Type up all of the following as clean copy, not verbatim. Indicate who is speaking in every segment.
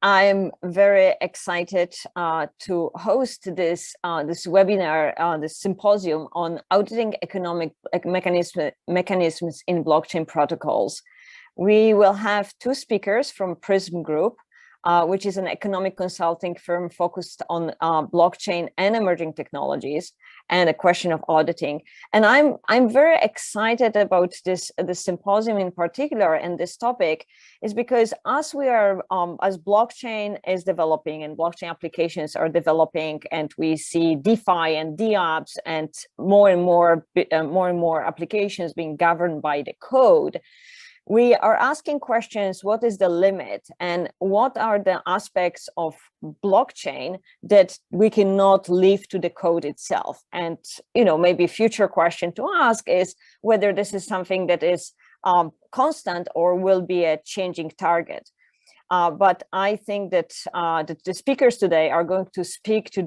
Speaker 1: I'm very excited to host this webinar, this symposium on auditing economic mechanisms in blockchain protocols. We will have two speakers from Prysm Group, which is an economic consulting firm focused on blockchain and emerging technologies, and a question of auditing. And I'm very excited about this symposium in particular, and this topic is because as blockchain is developing and blockchain applications are developing, and we see DeFi and DApps and more and more applications being governed by the code, we are asking questions: what is the limit, and what are the aspects of blockchain that we cannot leave to the code itself? And maybe a future question to ask is whether this is something that is constant or will be a changing target. But I think that the speakers today are going to speak to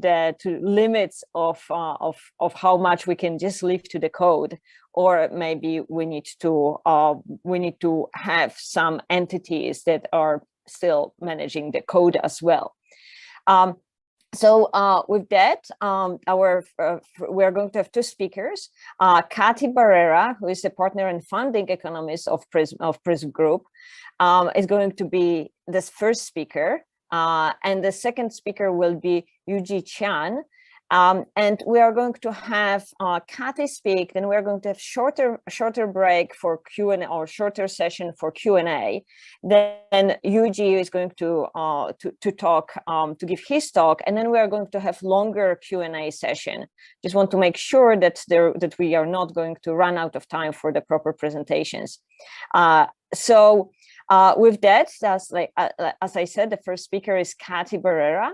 Speaker 1: limits of how much we can just leave to the code, or maybe we need to have some entities that are still managing the code as well. So with that, we're going to have two speakers. Cathy Barrera, who is a partner and founding economist of Prysm Group, is going to be this first speaker, and the second speaker will be Yujie Quian. And we are going to have Cathy speak, then we're going to have shorter break for Q&A, or shorter session for Q&A. Then Yujie is going to talk, to give his talk, and then we are going to have longer Q&A session. Just want to make sure that we are not going to run out of time for the proper presentations. So with that, as I said, the first speaker is Cathy Barrera.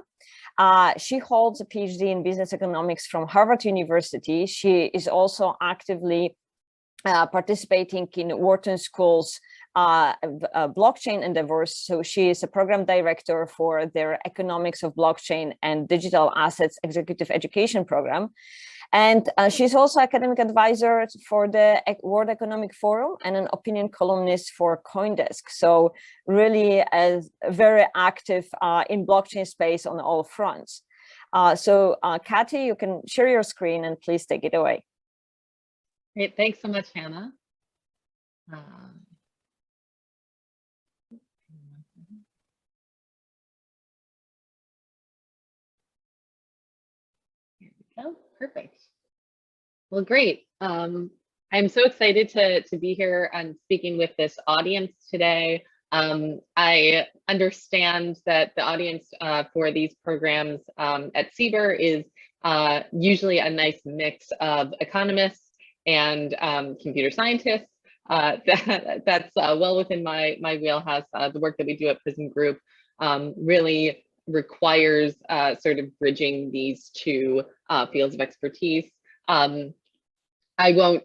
Speaker 1: She holds a PhD in business economics from Harvard University. She is also actively participating in Wharton School's blockchain endeavors. So she is a program director for their Economics of Blockchain and Digital Assets Executive Education Program. And she's also academic advisor for the World Economic Forum and an opinion columnist for CoinDesk. So really very active in blockchain space on all fronts. So Cathy, you can share your screen and please take it away.
Speaker 2: Great, thanks so much, Hannah. Here we go. Perfect. Well, great. I'm so excited to be here and speaking with this audience today. I understand that the audience for these programs at CBER is usually a nice mix of economists and computer scientists. That's well within my wheelhouse. The work that we do at Prysm Group really requires sort of bridging these two fields of expertise. I won't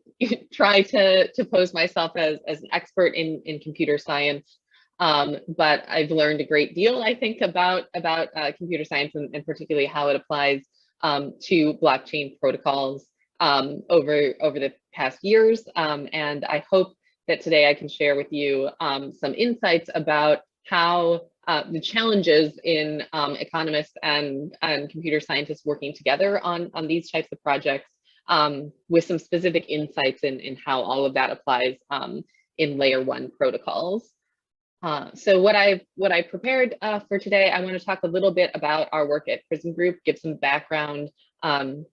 Speaker 2: try to pose myself as an expert in computer science, but I've learned a great deal, I think, about computer science and particularly how it applies to blockchain protocols over the past years. And I hope that today I can share with you some insights about how the challenges in economists and computer scientists working together on these types of projects, with some specific insights in how all of that applies in layer one protocols. So what I prepared for today, I want to talk a little bit about our work at Prysm Group, give some background, and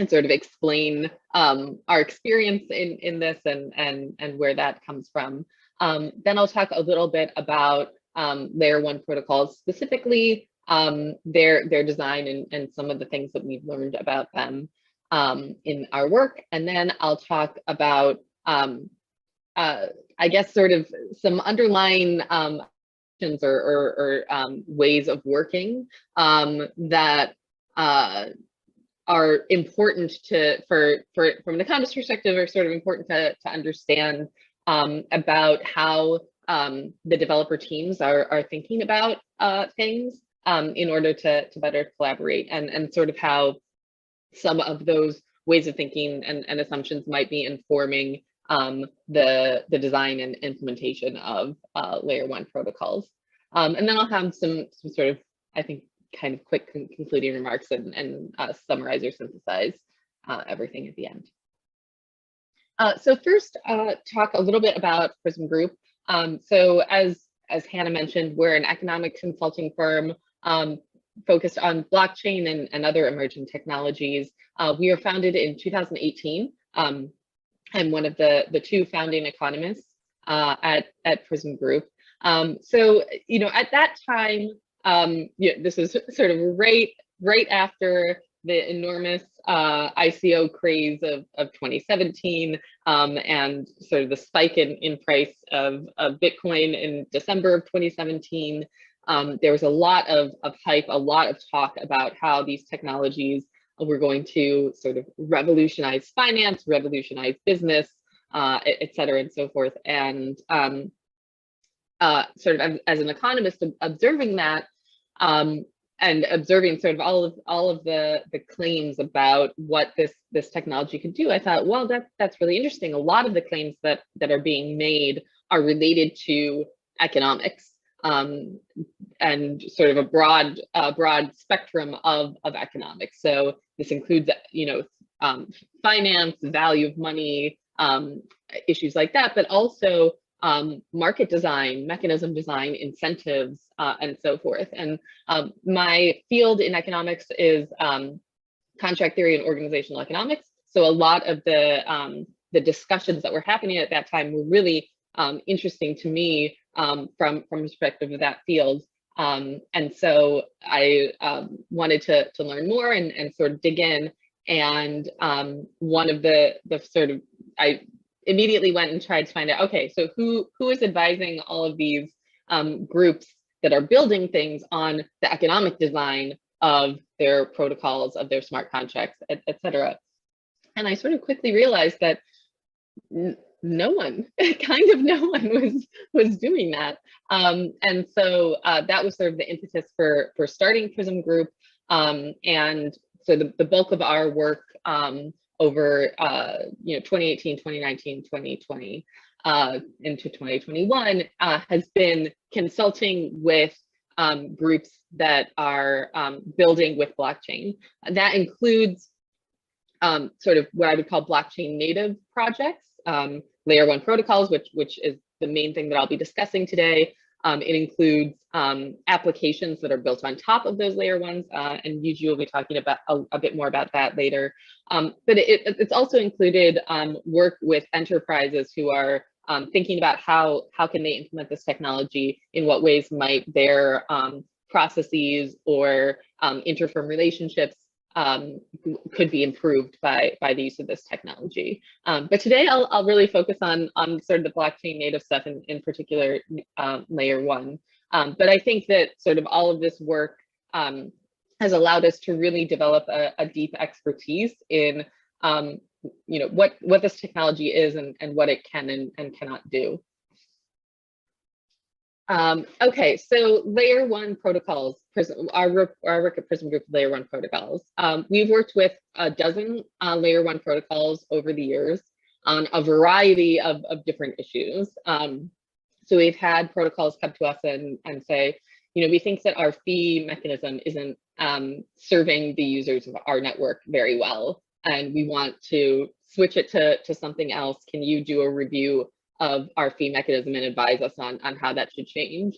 Speaker 2: sort of explain our experience in this and where that comes from. Then I'll talk a little bit about layer one protocols, specifically their design and some of the things that we've learned about them in our work. And then I'll talk about, I guess, sort of some underlying or ways of working that are important from an economist perspective, are sort of important to understand about how the developer teams are thinking about things in order to better collaborate, and sort of how some of those ways of thinking and assumptions might be informing the design and implementation of layer one protocols. And then I'll have some sort of, I think, kind of quick concluding remarks and summarize or synthesize everything at the end. So first, talk a little bit about Prysm Group. So as Hanna mentioned, we're an economic consulting firm focused on blockchain and other emerging technologies. We were founded in 2018. I'm one of the two founding economists at Prysm Group. So, at that time, this is sort of right after the enormous ICO craze of 2017 and sort of the spike in price of Bitcoin in December of 2017. There was a lot of hype, a lot of talk about how these technologies were going to sort of revolutionize finance, revolutionize business, et cetera, and so forth. And sort of as an economist observing that, and observing sort of all of the claims about what this technology could do, I thought, well, that's really interesting. A lot of the claims that are being made are related to economics, and sort of a broad spectrum of economics. So this includes, finance, value of money, issues like that, but also market design, mechanism design, incentives, and so forth. And my field in economics is contract theory and organizational economics. So a lot of the discussions that were happening at that time were really interesting to me from perspective of that field. And so I wanted to learn more and sort of dig in. And one of the sort of, I immediately went and tried to find out, okay, so who is advising all of these groups that are building things on the economic design of their protocols, of their smart contracts, et cetera. And I sort of quickly realized that no one, kind of no one was doing that. And so that was sort of the impetus for starting Prysm Group. And so the bulk of our work over 2018, 2019, 2020 into 2021 has been consulting with groups that are building with blockchain. That includes sort of what I would call blockchain native projects, layer one protocols, which is the main thing that I'll be discussing today. It includes applications that are built on top of those layer ones, and Yujie will be talking about a bit more about that later. But it's also included work with enterprises who are thinking about how can they implement this technology, in what ways might their processes or interfirm relationships could be improved by the use of this technology. But today I'll really focus on sort of the blockchain native stuff, in particular layer one. But I think that sort of all of this work has allowed us to really develop a deep expertise in what this technology is and what it can and cannot do. Okay, so layer one protocols, our work at Prysm Group, layer one protocols. We've worked with a dozen layer one protocols over the years on a variety of different issues. So we've had protocols come to us and say, we think that our fee mechanism isn't serving the users of our network very well, and we want to switch it to something else. Can you do a review of our fee mechanism and advise us on how that should change?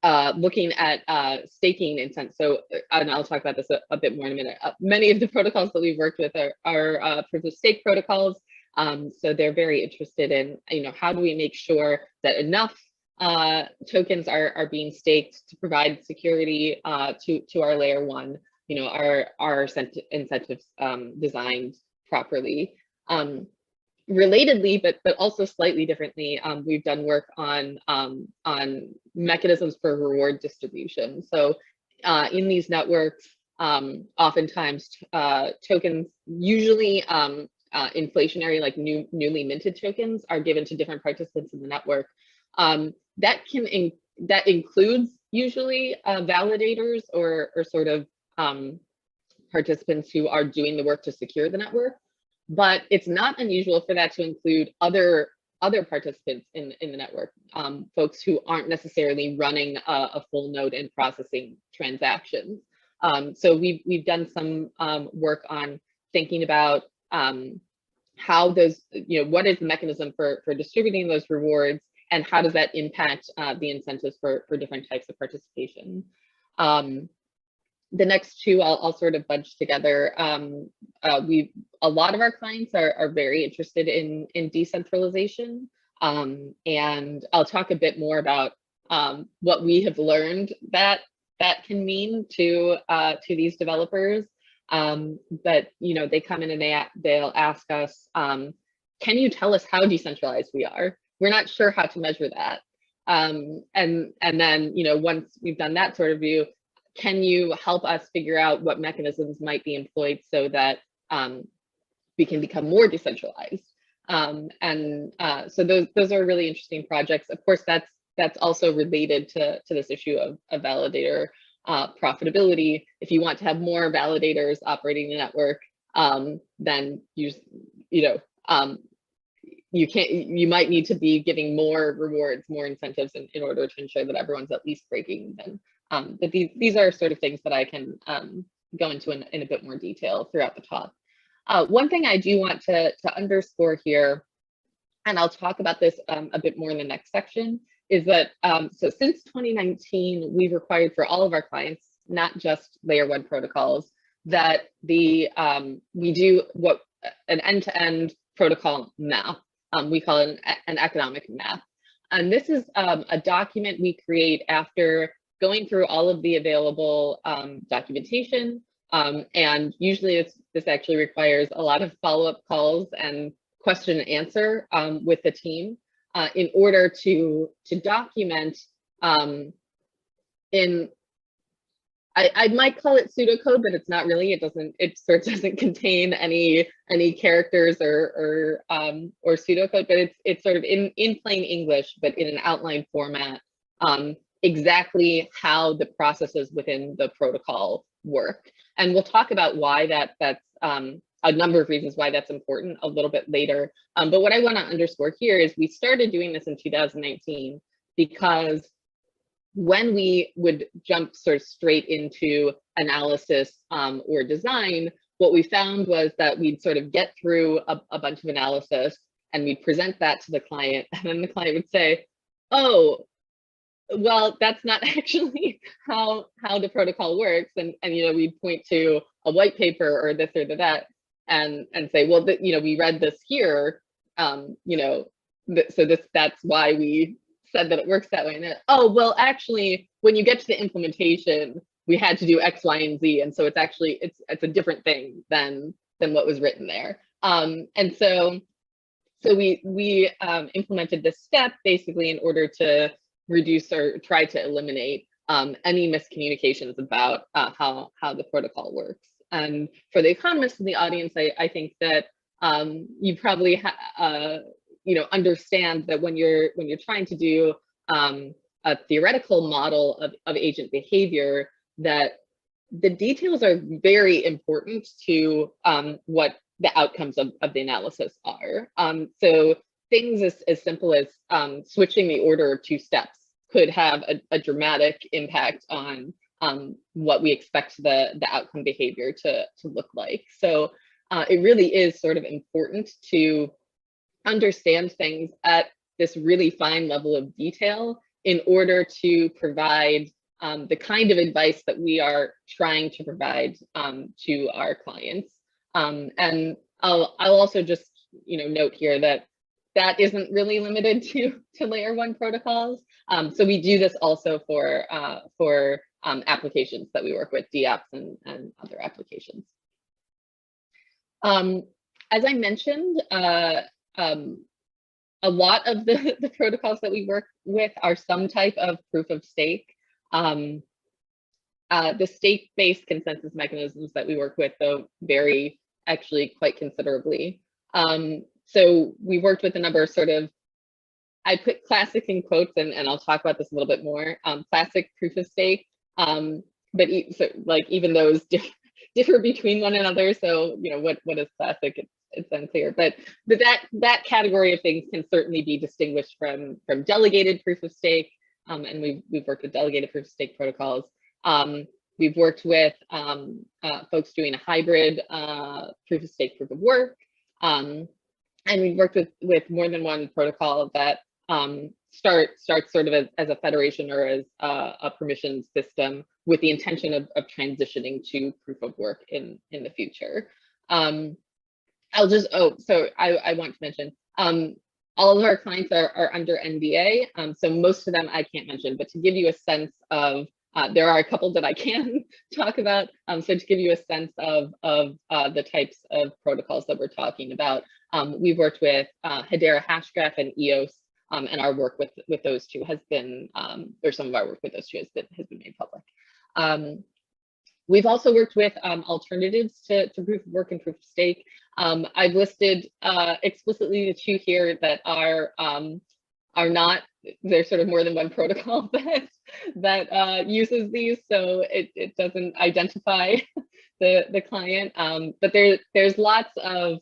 Speaker 2: Looking at staking incentive. So, and I'll talk about this a bit more in a minute. Many of the protocols that we've worked with are proof of stake protocols. So they're very interested in, how do we make sure that enough tokens are being staked to provide security to our layer one, our incentives designed properly. Relatedly, but also slightly differently, we've done work on mechanisms for reward distribution. So in these networks, oftentimes tokens, usually inflationary, like newly minted tokens, are given to different participants in the network. That includes usually validators or sort of participants who are doing the work to secure the network. But it's not unusual for that to include other other participants in the network, folks who aren't necessarily running a full node and processing transactions. So we've done some work on thinking about how those, what is the mechanism for distributing those rewards, and how does that impact the incentives for different types of participation. The next two I'll sort of bunch together. A lot of our clients are very interested in decentralization, and I'll talk a bit more about what we have learned that can mean to these developers. But they come in and they'll ask us, can you tell us how decentralized we are? We're not sure how to measure that. And then once we've done that sort of view, can you help us figure out what mechanisms might be employed so that we can become more decentralized? So those are really interesting projects. Of course, that's also related to this issue of validator profitability. If you want to have more validators operating the network, then you might need to be giving more rewards, more incentives in order to ensure that everyone's at least breaking even. But these are sort of things that I can go into in a bit more detail throughout the talk. One thing I do want to underscore here, and I'll talk about this a bit more in the next section, is that so since 2019, we've required for all of our clients, not just layer 1 protocols, that we do an end-to-end protocol map. We call it an economic map. And this is a document we create after going through all of the available documentation. And usually this actually requires a lot of follow-up calls and question and answer with the team in order to document I might call it pseudocode, but it's not really. It sort of doesn't contain any characters or pseudocode, but it's sort of in plain English, but in an outline format, exactly how the processes within the protocol work. And we'll talk about why that's a number of reasons why that's important a little bit later. But what I want to underscore here is we started doing this in 2019 because when we would jump sort of straight into analysis or design, what we found was that we'd sort of get through a bunch of analysis and we'd present that to the client, and then the client would say, oh, well, that's not actually how the protocol works. And we'd point to a white paper or this or that and say, well, we read this here, so that's why we said that it works that way. And then, oh, well, actually, when you get to the implementation, we had to do X, Y, and Z. And so it's actually, it's a different thing than what was written there. And so we implemented this step basically in order to reduce or try to eliminate any miscommunications about how the protocol works. And for the economists in the audience, I think that you probably understand that when you're trying to do a theoretical model of agent behavior, that the details are very important to what the outcomes of the analysis are. So things as simple as switching the order of 2 steps could have a dramatic impact on what we expect the outcome behavior to look like. So it really is sort of important to understand things at this really fine level of detail in order to provide the kind of advice that we are trying to provide to our clients. And I'll also just note here that isn't really limited to layer 1 protocols. So we do this also for applications that we work with, DApps and other applications. As I mentioned, a lot of the protocols that we work with are some type of proof of stake. The stake-based consensus mechanisms that we work with, though, vary actually quite considerably. So we worked with a number of sort of, I put classic in quotes, and I'll talk about this a little bit more, classic proof of stake, but even those differ between one another. So what is classic? it's unclear. But that category of things can certainly be distinguished from delegated proof of stake, and we've worked with delegated proof of stake protocols. We've worked with folks doing a hybrid proof of stake, proof of work, and we've worked with more than one protocol that starts sort of as a federation or as a permission system with the intention of transitioning to proof of work in the future. I'll just, so I want to mention, all of our clients are under NDA, so most of them I can't mention, but to give you a sense of, there are a couple that I can talk about, so to give you a sense of the types of protocols that we're talking about, we've worked with Hedera Hashgraph and EOS, and our work with those two has been, or some of our work with those two has been made public. We've also worked with alternatives to proof of work and proof of stake. I've listed explicitly the two here that are not, there's sort of more than one protocol that uses these, so it doesn't identify the client. But there's lots of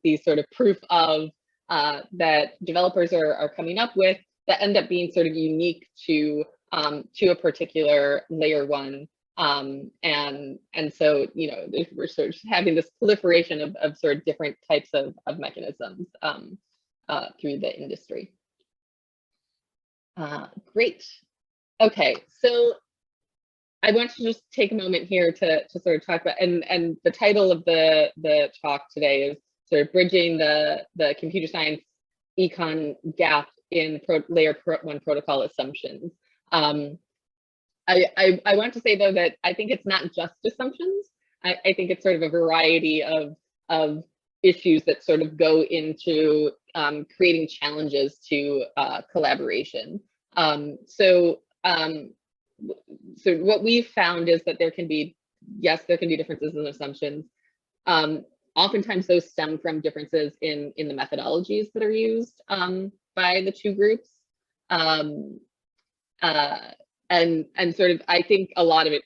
Speaker 2: these sort of proof of that developers are coming up with that end up being sort of unique to a particular layer one. And so, you know, we're sort of having this proliferation of sort of different types of mechanisms through the industry. Great. Okay, so I want to just take a moment here to sort of talk about, and the title of the talk today is sort of bridging the computer science econ gap in layer one protocol assumptions. I want to say though that I think it's not just assumptions. I think it's sort of a variety of issues that sort of go into creating challenges to collaboration. So what we've found is that there can be differences in assumptions. Oftentimes those stem from differences in the methodologies that are used by the two groups. And sort of, I think a lot of it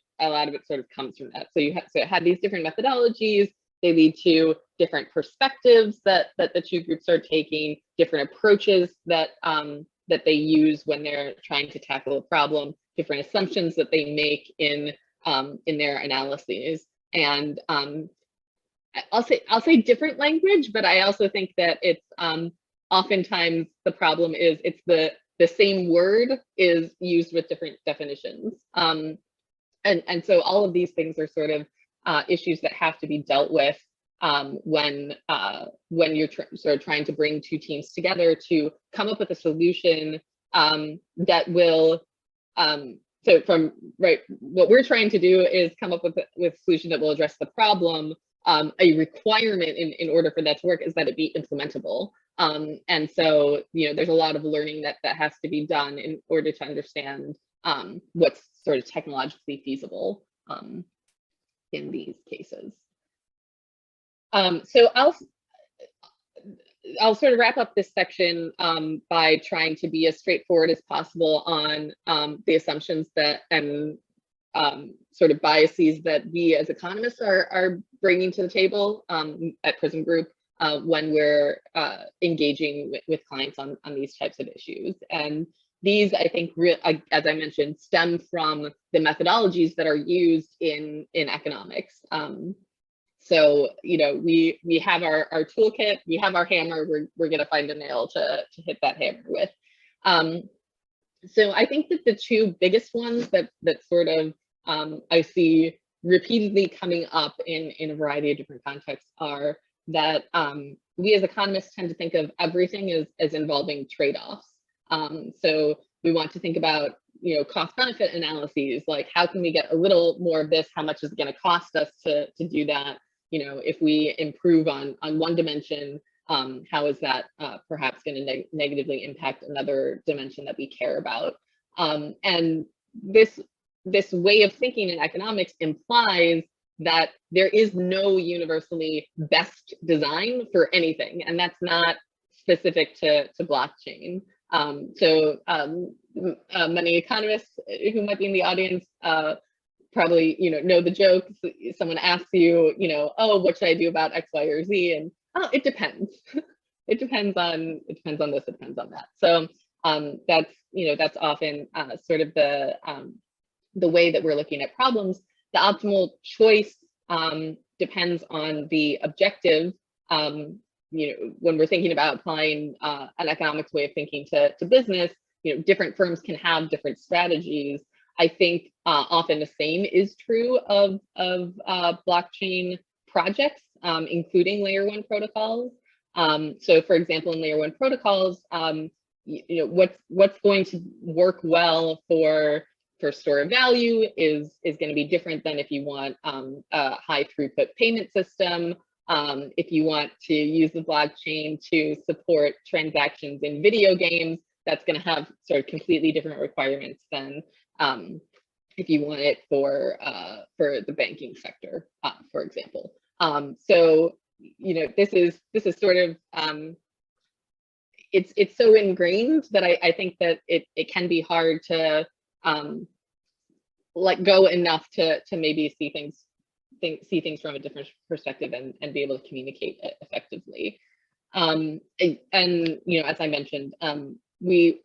Speaker 2: sort of comes from that. So you have these different methodologies. They lead to different perspectives that the two groups are taking, different approaches that they use when they're trying to tackle a problem, different assumptions that they make in their analyses. And I'll say different language, but I also think that it's oftentimes the problem is it's the same word is used with different definitions. And so all of these things are sort of issues that have to be dealt with when you're sort of trying to bring two teams together to come up with a solution that will, so what we're trying to do is come up with a solution that will address the problem. A requirement in order for that to work is that it be implementable. And so, you know, there's a lot of learning that has to be done in order to understand what's sort of technologically feasible in these cases. So I'll sort of wrap up this section by trying to be as straightforward as possible on the assumptions that and sort of biases that we as economists are bringing to the table at Prysm Group when we're engaging with clients on these types of issues. And these, I think, as I mentioned, stem from the methodologies that are used in economics. So, you know, we have our toolkit, we have our hammer, we're going to find a nail to hit that hammer with. So I think that the two biggest ones that sort of I see repeatedly coming up in a variety of different contexts are that we as economists tend to think of everything as involving trade-offs. So we want to think about, you know, cost-benefit analyses, like how can we get a little more of this? How much is it going to cost us to do that? You know, if we improve on one dimension, how is that perhaps going to negatively impact another dimension that we care about? And this way of thinking in economics implies that there is no universally best design for anything, and that's not specific to blockchain. So many economists who might be in the audience probably, you know the joke. Someone asks you, you know, oh, what should I do about X, Y, or Z? And It depends. It depends on this, it depends on that. So that's often sort of the way that we're looking at problems. The optimal choice depends on the objective. When we're thinking about applying an economics way of thinking to business, different firms can have different strategies. I think often the same is true of blockchain projects, including layer 1 protocols. So for example, in layer 1 protocols, what's going to work well for store of value is going to be different than if you want a high throughput payment system. If you want to use the blockchain to support transactions in video games, that's going to have sort of completely different requirements than if you want it for the banking sector, for example. So this is sort of it's so ingrained that I think that it can be hard to let go enough to maybe see things from a different perspective and be able to communicate effectively. And as I mentioned, we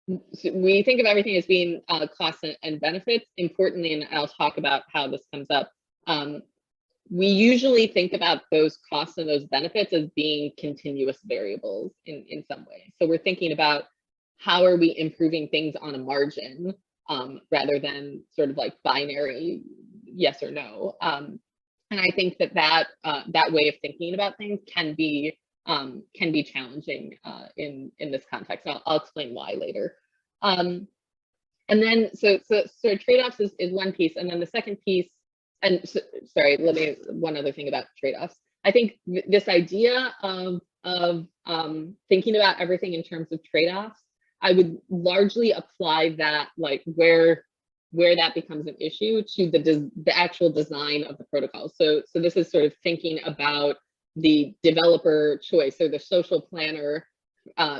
Speaker 2: think of everything as being costs and benefits. Importantly, and I'll talk about how this comes up, we usually think about those costs and those benefits as being continuous variables in some way. So we're thinking about how are we improving things on a margin rather than sort of like binary yes or no. And I think that way of thinking about things can be challenging in this context. I'll explain why later. And then so trade-offs is one piece, and then the second piece. And sorry, one other thing about trade-offs. I think this idea of thinking about everything in terms of trade-offs, I would largely apply that, like where that becomes an issue, to the actual design of the protocol. So this is sort of thinking about the developer choice or the social planner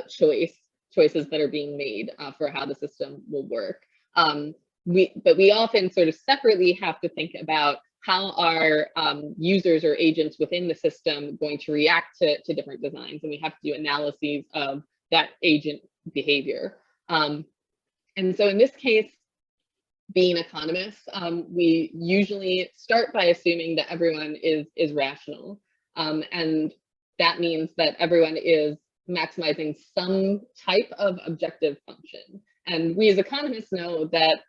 Speaker 2: choices that are being made for how the system will work. But we often sort of separately have to think about how are users or agents within the system going to react to different designs, and we have to do analyses of that agent behavior. And so in this case, being economists, we usually start by assuming that everyone is rational, and that means that everyone is maximizing some type of objective function. And we as economists know that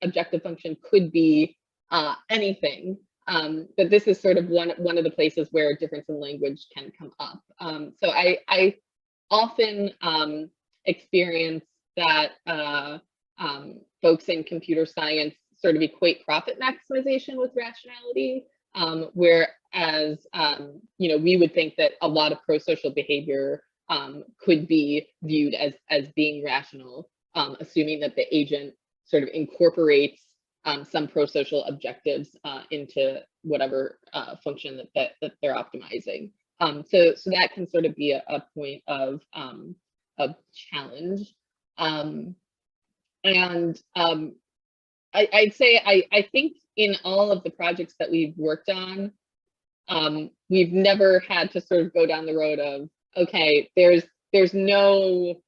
Speaker 2: objective function could be anything, but this is sort of one of the places where a difference in language can come up. So I often experience that folks in computer science sort of equate profit maximization with rationality, whereas we would think that a lot of pro-social behavior could be viewed as being rational, assuming that the agent sort of incorporates some pro-social objectives into whatever function that they're optimizing. So that can sort of be a point of challenge. And I'd say I think in all of the projects that we've worked on, we've never had to sort of go down the road of, okay, there's no,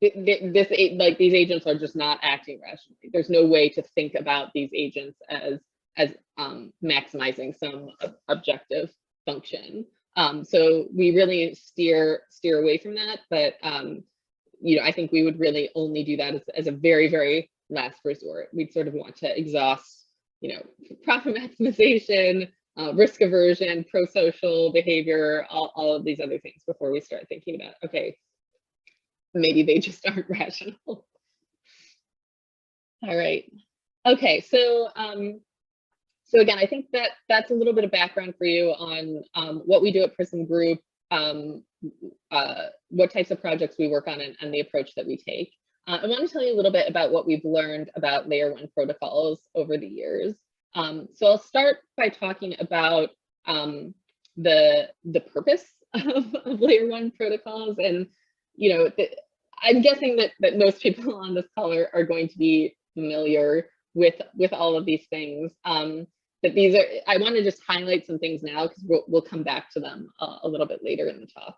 Speaker 2: like these agents are just not acting rationally. There's no way to think about these agents as maximizing some objective function. So we really steer away from that, but I think we would really only do that as a very, very last resort. We'd sort of want to exhaust, profit maximization, risk aversion, pro-social behavior, all of these other things before we start thinking about, okay, maybe they just aren't rational. All right. Okay, so again, I think that's a little bit of background for you on what we do at Prysm Group, what types of projects we work on, and the approach that we take. I want to tell you a little bit about what we've learned about layer 1 protocols over the years. So I'll start by talking about the purpose of layer 1 protocols, and I'm guessing that most people on this call are going to be familiar with all of these things. but these are, I want to just highlight some things now because we'll come back to them a little bit later in the talk.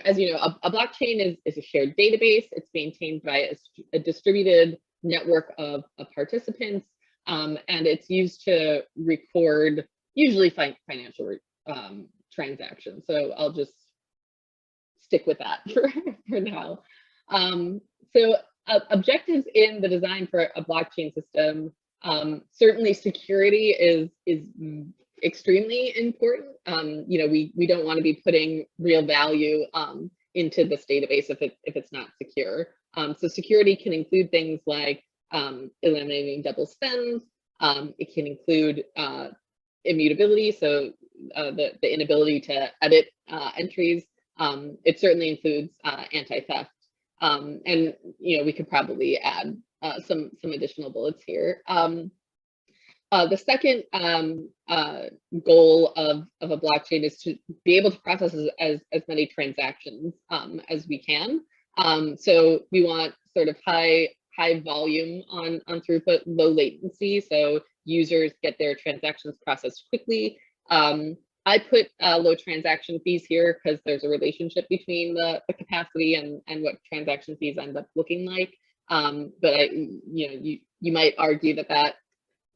Speaker 2: As you know, a blockchain is a shared database. It's maintained by a distributed network of participants, and it's used to record usually financial transactions. So I'll just stick with that for now. Objectives in the design for a blockchain system, certainly security is extremely important. We don't want to be putting real value into this database if it's not secure. So security can include things like eliminating double spend. It can include immutability, so the inability to edit entries. It certainly includes anti-theft. And we could probably add some additional bullets here. The second goal of a blockchain is to be able to process as many transactions as we can. So we want sort of high volume on throughput, low latency, so users get their transactions processed quickly. I put low transaction fees here because there's a relationship between the capacity and what transaction fees end up looking like. But you might argue that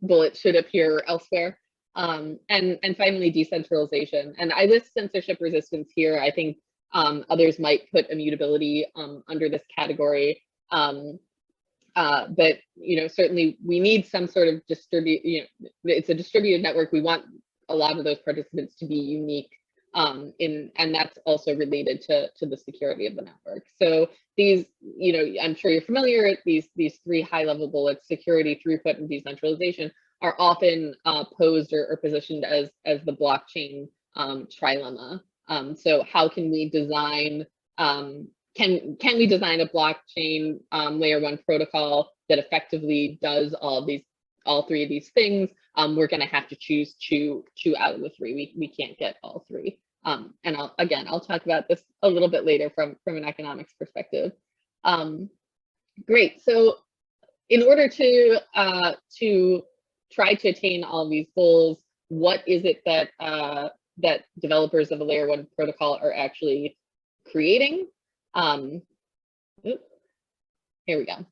Speaker 2: bullet should appear elsewhere. And finally, decentralization. And I list censorship resistance here. I think others might put immutability under this category. But certainly we need some sort of it's a distributed network. We want a lot of those participants to be unique, and that's also related to the security of the network. So these, I'm sure you're familiar, these three high-level bullets, security, throughput, and decentralization, are often posed or positioned as the blockchain trilemma. So how can we design, can we design a blockchain layer 1 protocol that effectively does all three of these things? We're going to have to choose two out of the three. We can't get all three. And I'll talk about this a little bit later from an economics perspective. Great. So in order to try to attain all of these goals, what is it that developers of a layer 1 protocol are actually creating? Here we go.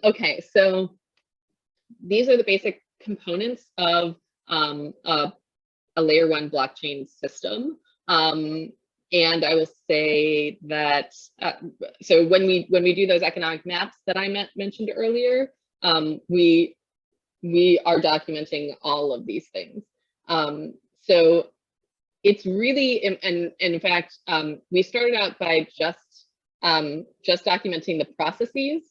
Speaker 2: Okay, so these are the basic components of a layer 1 blockchain system. And I will say that, so when we do those economic maps that I mentioned earlier, we are documenting all of these things. So it's really, and in fact, we started out by just documenting the processes,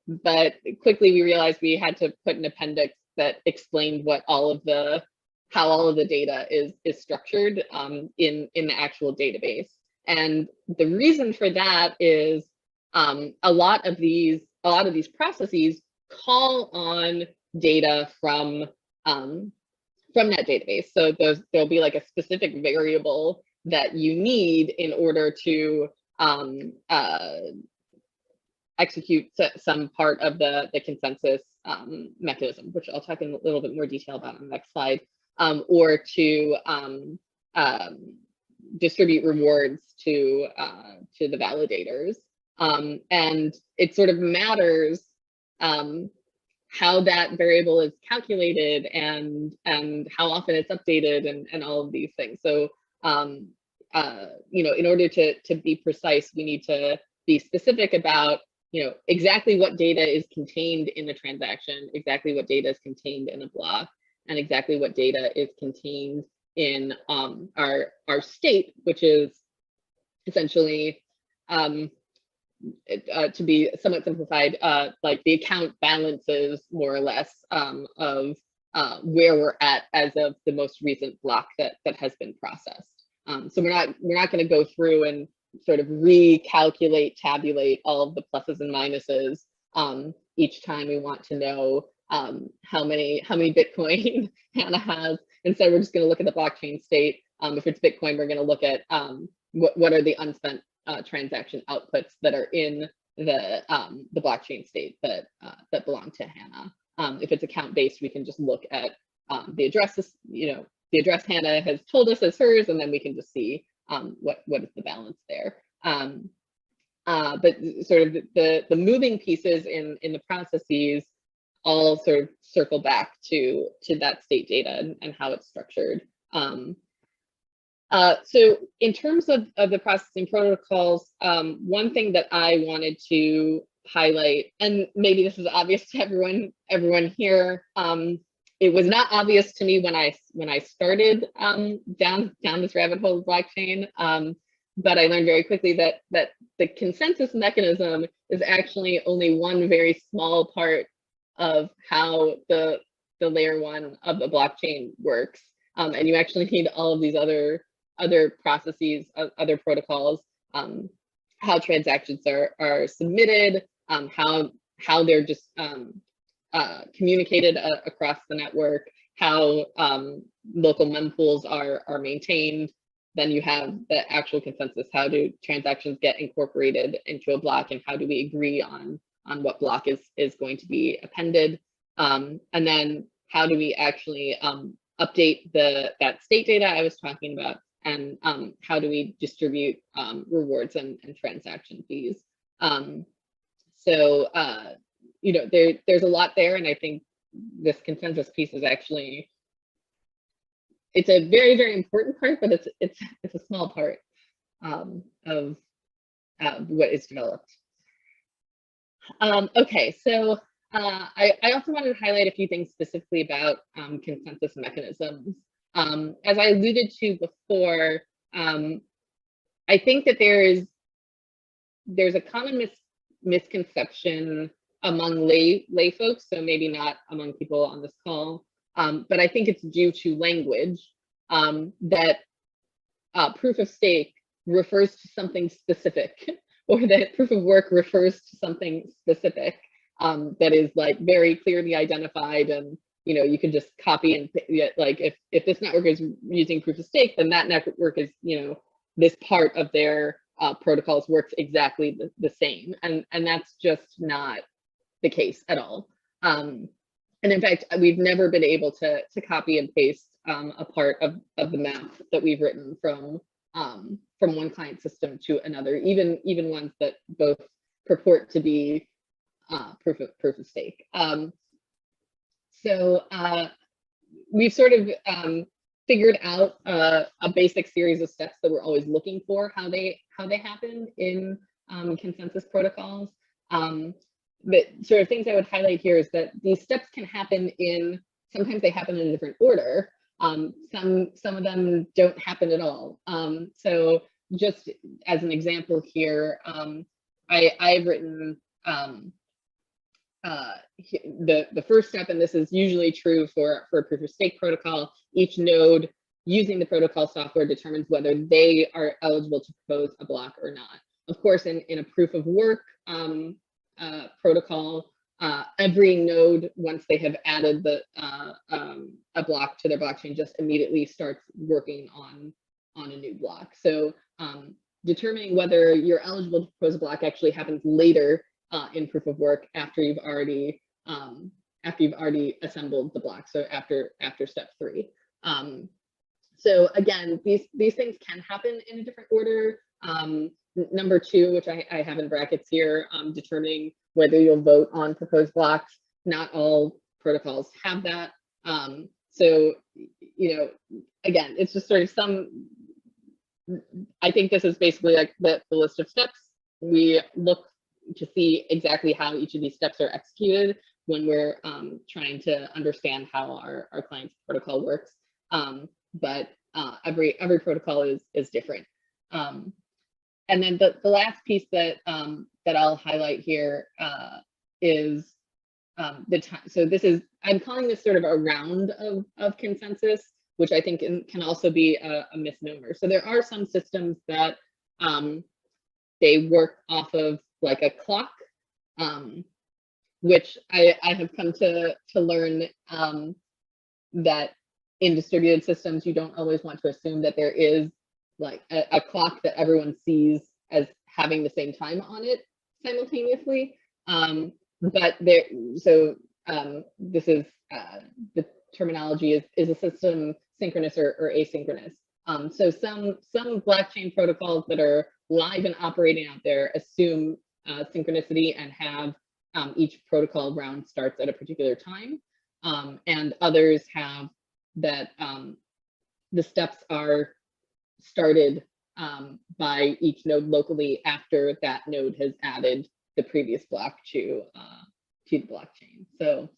Speaker 2: but quickly we realized we had to put an appendix that explained what how all of the data is structured in the actual database. And the reason for that is a lot of these processes call on data from that database. So there'll be like a specific variable that you need in order to execute some part of the consensus mechanism, which I'll talk in a little bit more detail about on the next slide, or to distribute rewards to the validators. And it sort of matters how that variable is calculated and how often it's updated and all of these things. So in order to be precise, we need to be specific about exactly what data is contained in a transaction, exactly what data is contained in a block, and exactly what data is contained in our state, which is essentially, to be somewhat simplified, like the account balances more or less of where we're at as of the most recent block that has been processed. So we're not going to go through and sort of recalculate, tabulate all of the pluses and minuses each time we want to know how many Bitcoin Hanna has. Instead, we're just going to look at the blockchain state. If it's Bitcoin, we're going to look at what are the unspent transaction outputs that are in the blockchain state that belong to Hanna. If it's account-based, we can just look at the addresses, the address Hanna has told us is hers, and then we can just see what is the balance there. But sort of the moving pieces in the processes all sort of circle back to that state data and how it's structured. So in terms of the processing protocols, one thing that I wanted to highlight, and maybe this is obvious to everyone here, it was not obvious to me when I started down this rabbit hole of blockchain, but I learned very quickly that the consensus mechanism is actually only one very small part of how the layer one of the blockchain works, and you actually need all of these other processes, other protocols, how transactions are submitted, how they're just communicated across the network, how local mempools are maintained. Then you have the actual consensus. How do transactions get incorporated into a block, and how do we agree on what block is going to be appended? And then how do we actually update that state data I was talking about, and how do we distribute rewards and transaction fees? So there's a lot there, and I think this consensus piece is actually, it's a very, very important part, but it's a small part of what is developed. Okay, so I also wanted to highlight a few things specifically about consensus mechanisms. As I alluded to before, I think that there's a common misconception among lay folks, so maybe not among people on this call, but I think it's due to language, that proof of stake refers to something specific, or that proof of work refers to something specific that is like very clearly identified, and you can just copy and, like, if this network is using proof of stake, then that network is, this part of their protocols works exactly the same, and that's just not the case at all. And in fact, we've never been able to copy and paste a part of the map that we've written from one client system to another, even ones that both purport to be proof of stake. So we've sort of figured out a basic series of steps that we're always looking for, how they happen in consensus protocols. But sort of things I would highlight here is that these steps can happen sometimes they happen in a different order. Some of them don't happen at all. So just as an example here, I've written the first step, and this is usually true for a proof of stake protocol. Each node using the protocol software determines whether they are eligible to propose a block or not. Of course, in a proof of work protocol, every node, once they have added a block to their blockchain, just immediately starts working on a new block. So determining whether you're eligible to propose a block actually happens later in proof of work, after you've already assembled the block. So after step 3. So again, these things can happen in a different order. Number 2, which I have in brackets here, determining whether you'll vote on proposed blocks. Not all protocols have that. So, again, it's just sort of I think this is basically like the list of steps. We look to see exactly how each of these steps are executed when we're trying to understand how our client's protocol works. But every protocol is different. And then the last piece that I'll highlight here is the time. So I'm calling this sort of a round of consensus, which I think can also be a misnomer. So there are some systems that they work off of like a clock, which I have come to learn that in distributed systems, you don't always want to assume that there is like a clock that everyone sees as having the same time on it simultaneously. But so this is the terminology is a system synchronous or asynchronous. So some blockchain protocols that are live and operating out there assume synchronicity and have each protocol round starts at a particular time, and others have that the steps are started by each node locally after that node has added the previous block to the blockchain. So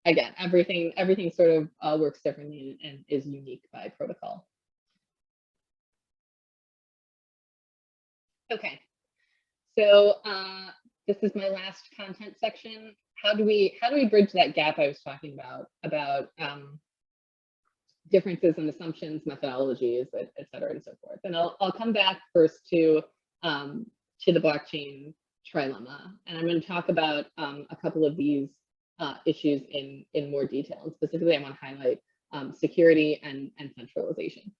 Speaker 2: again, everything sort of works differently and is unique by protocol. Okay, so this is my last content section. How do we bridge that gap I was talking about differences in assumptions, methodologies, et cetera, and so forth? And I'll come back first to the blockchain trilemma, and I'm going to talk about a couple of these issues in more detail. And specifically, I want to highlight security and centralization.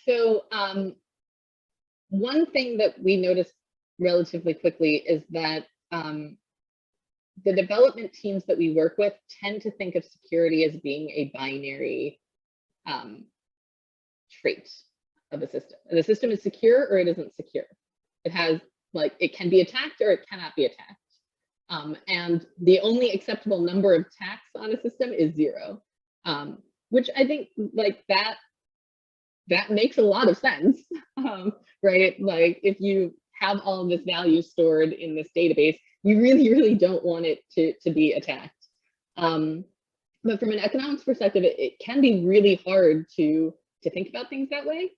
Speaker 2: So one thing that we noticed relatively quickly is that the development teams that we work with tend to think of security as being a binary trait of a system. And the system is secure or it isn't secure. It has, like, it can be attacked or it cannot be attacked. And the only acceptable number of attacks on a system is 0, which I think, like, that makes a lot of sense, right? Like, if you have all of this value stored in this database, you really don't want it to be attacked. But from an economics perspective, it can be really hard to think about things that way.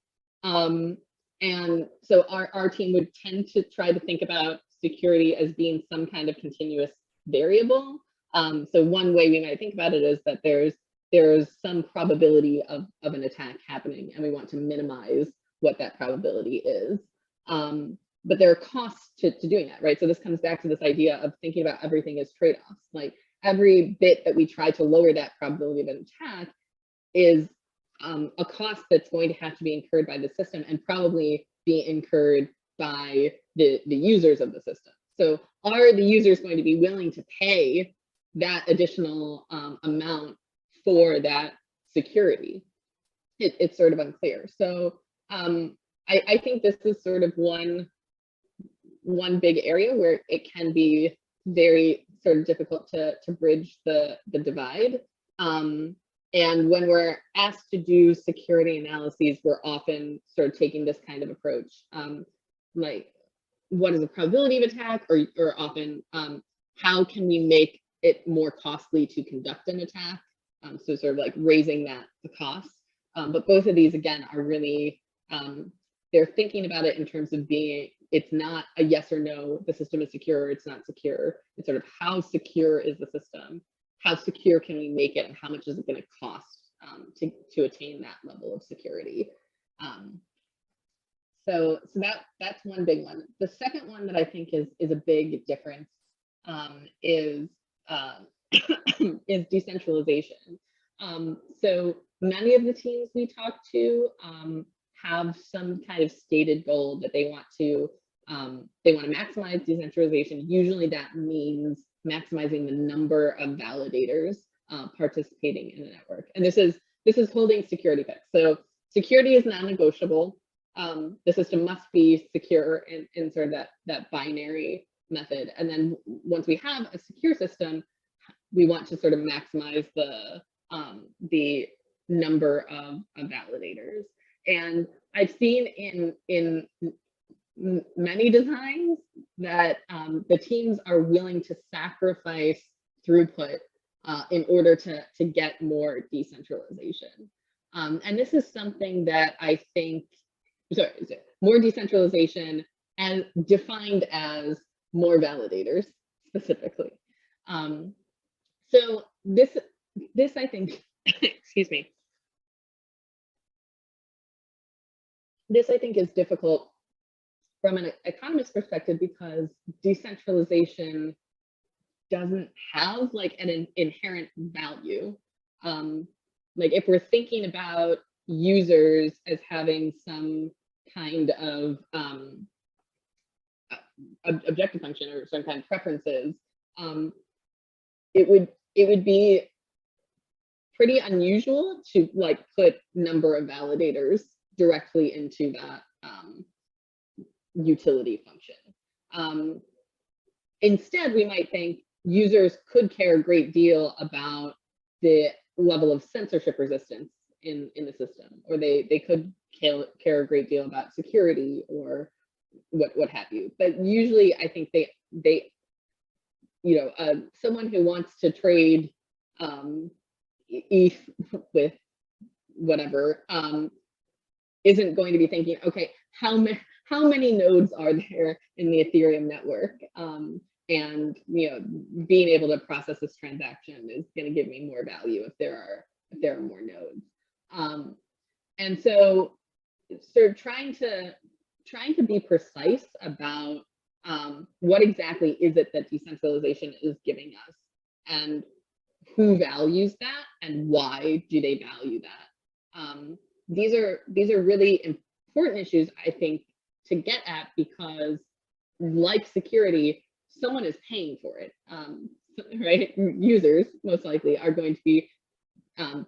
Speaker 2: And so our team would tend to try to think about security as being some kind of continuous variable. So one way we might think about it is that there's some probability of an attack happening, and we want to minimize what that probability is. But there are costs to doing that, right? So this comes back to this idea of thinking about everything as trade-offs. Like, every bit that we try to lower that probability of an attack is a cost that's going to have to be incurred by the system and probably be incurred by the users of the system. So are the users going to be willing to pay that additional amount for that security? It's sort of unclear. So I think this is sort of one big area where it can be very sort of difficult to bridge the divide. And when we're asked to do security analyses, we're often sort of taking this kind of approach, like, what is the probability of attack, or often how can we make it more costly to conduct an attack? So sort of like raising the cost. But both of these, again, are really, they're thinking about it in terms of being, it's not a yes or no, the system is secure or it's not secure. It's sort of, how secure is the system? How secure can we make it, and how much is it going to cost to attain that level of security? So that's one big one. The second one that I think is a big difference is decentralization. So many of the teams we talk to have some kind of stated goal that they want to maximize decentralization. Usually that means maximizing the number of validators participating in the network. And this is holding security fixed. So security is non-negotiable. The system must be secure in sort of that binary method. And then once we have a secure system, we want to sort of maximize the number of validators. And I've seen in many designs that the teams are willing to sacrifice throughput in order to get more decentralization. And this is something that I think, more decentralization and defined as more validators specifically. So this I think, excuse me, this I think is difficult from an economist perspective, because decentralization doesn't have like an inherent value. Like, if we're thinking about users as having some kind of objective function or some kind of preferences, it would be pretty unusual to like put number of validators directly into that utility function. Instead, we might think users could care a great deal about the level of censorship resistance in the system, or they could care a great deal about security or what have you. But usually, I think they you know, someone who wants to trade ETH with whatever isn't going to be thinking, okay, how many nodes are there in the Ethereum network? And you know, being able to process this transaction is going to give me more value if there are more nodes. And so sort of trying to be precise about what exactly is it that decentralization is giving us, and who values that, and why do they value that? These are really important issues, I think, to get at, because like security, someone is paying for it, right? Users most likely are going to be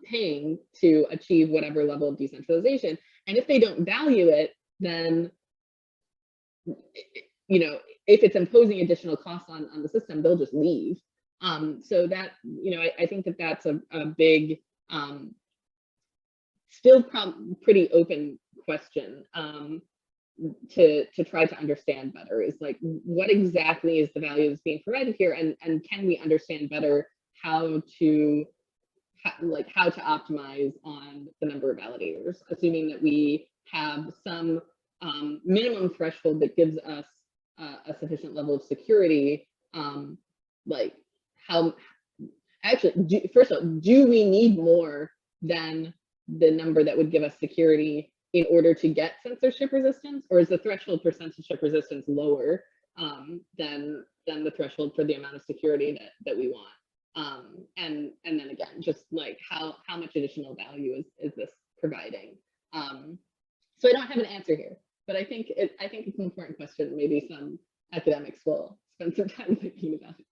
Speaker 2: paying to achieve whatever level of decentralization, and if they don't value it, then you know, if it's imposing additional costs on the system, they'll just leave. So that, you know, I think that that's a big, still pretty open question to try to understand better, is like, what exactly is the value that's being provided here, and can we understand better how to optimize on the number of validators, assuming that we have some minimum threshold that gives us a sufficient level of security. Like how actually, first of all, do we need more than the number that would give us security in order to get censorship resistance, or is the threshold for censorship resistance lower than the threshold for the amount of security that we want? And then again, just like how much additional value is this providing? So I don't have an answer here, but I think it's an important question. Maybe some academics will spend some time thinking about it.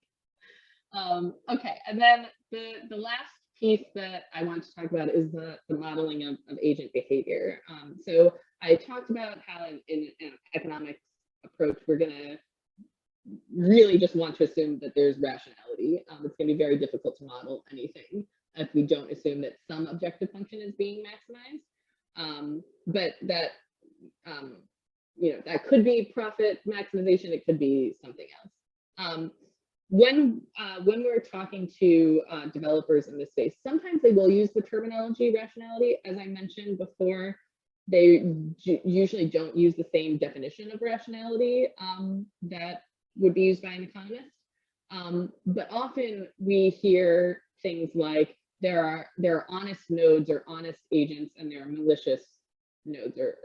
Speaker 2: Okay, and then the last piece that I want to talk about is the modeling of agent behavior. So I talked about how in an economics approach, we're going to really just want to assume that there's rationality. It's going to be very difficult to model anything if we don't assume that some objective function is being maximized. But that you know, that could be profit maximization. It could be something else. When we're talking to developers in this space, sometimes they will use the terminology rationality. As I mentioned before, they usually don't use the same definition of rationality that would be used by an economist. But often we hear things like there are honest nodes or honest agents, and there are malicious nodes or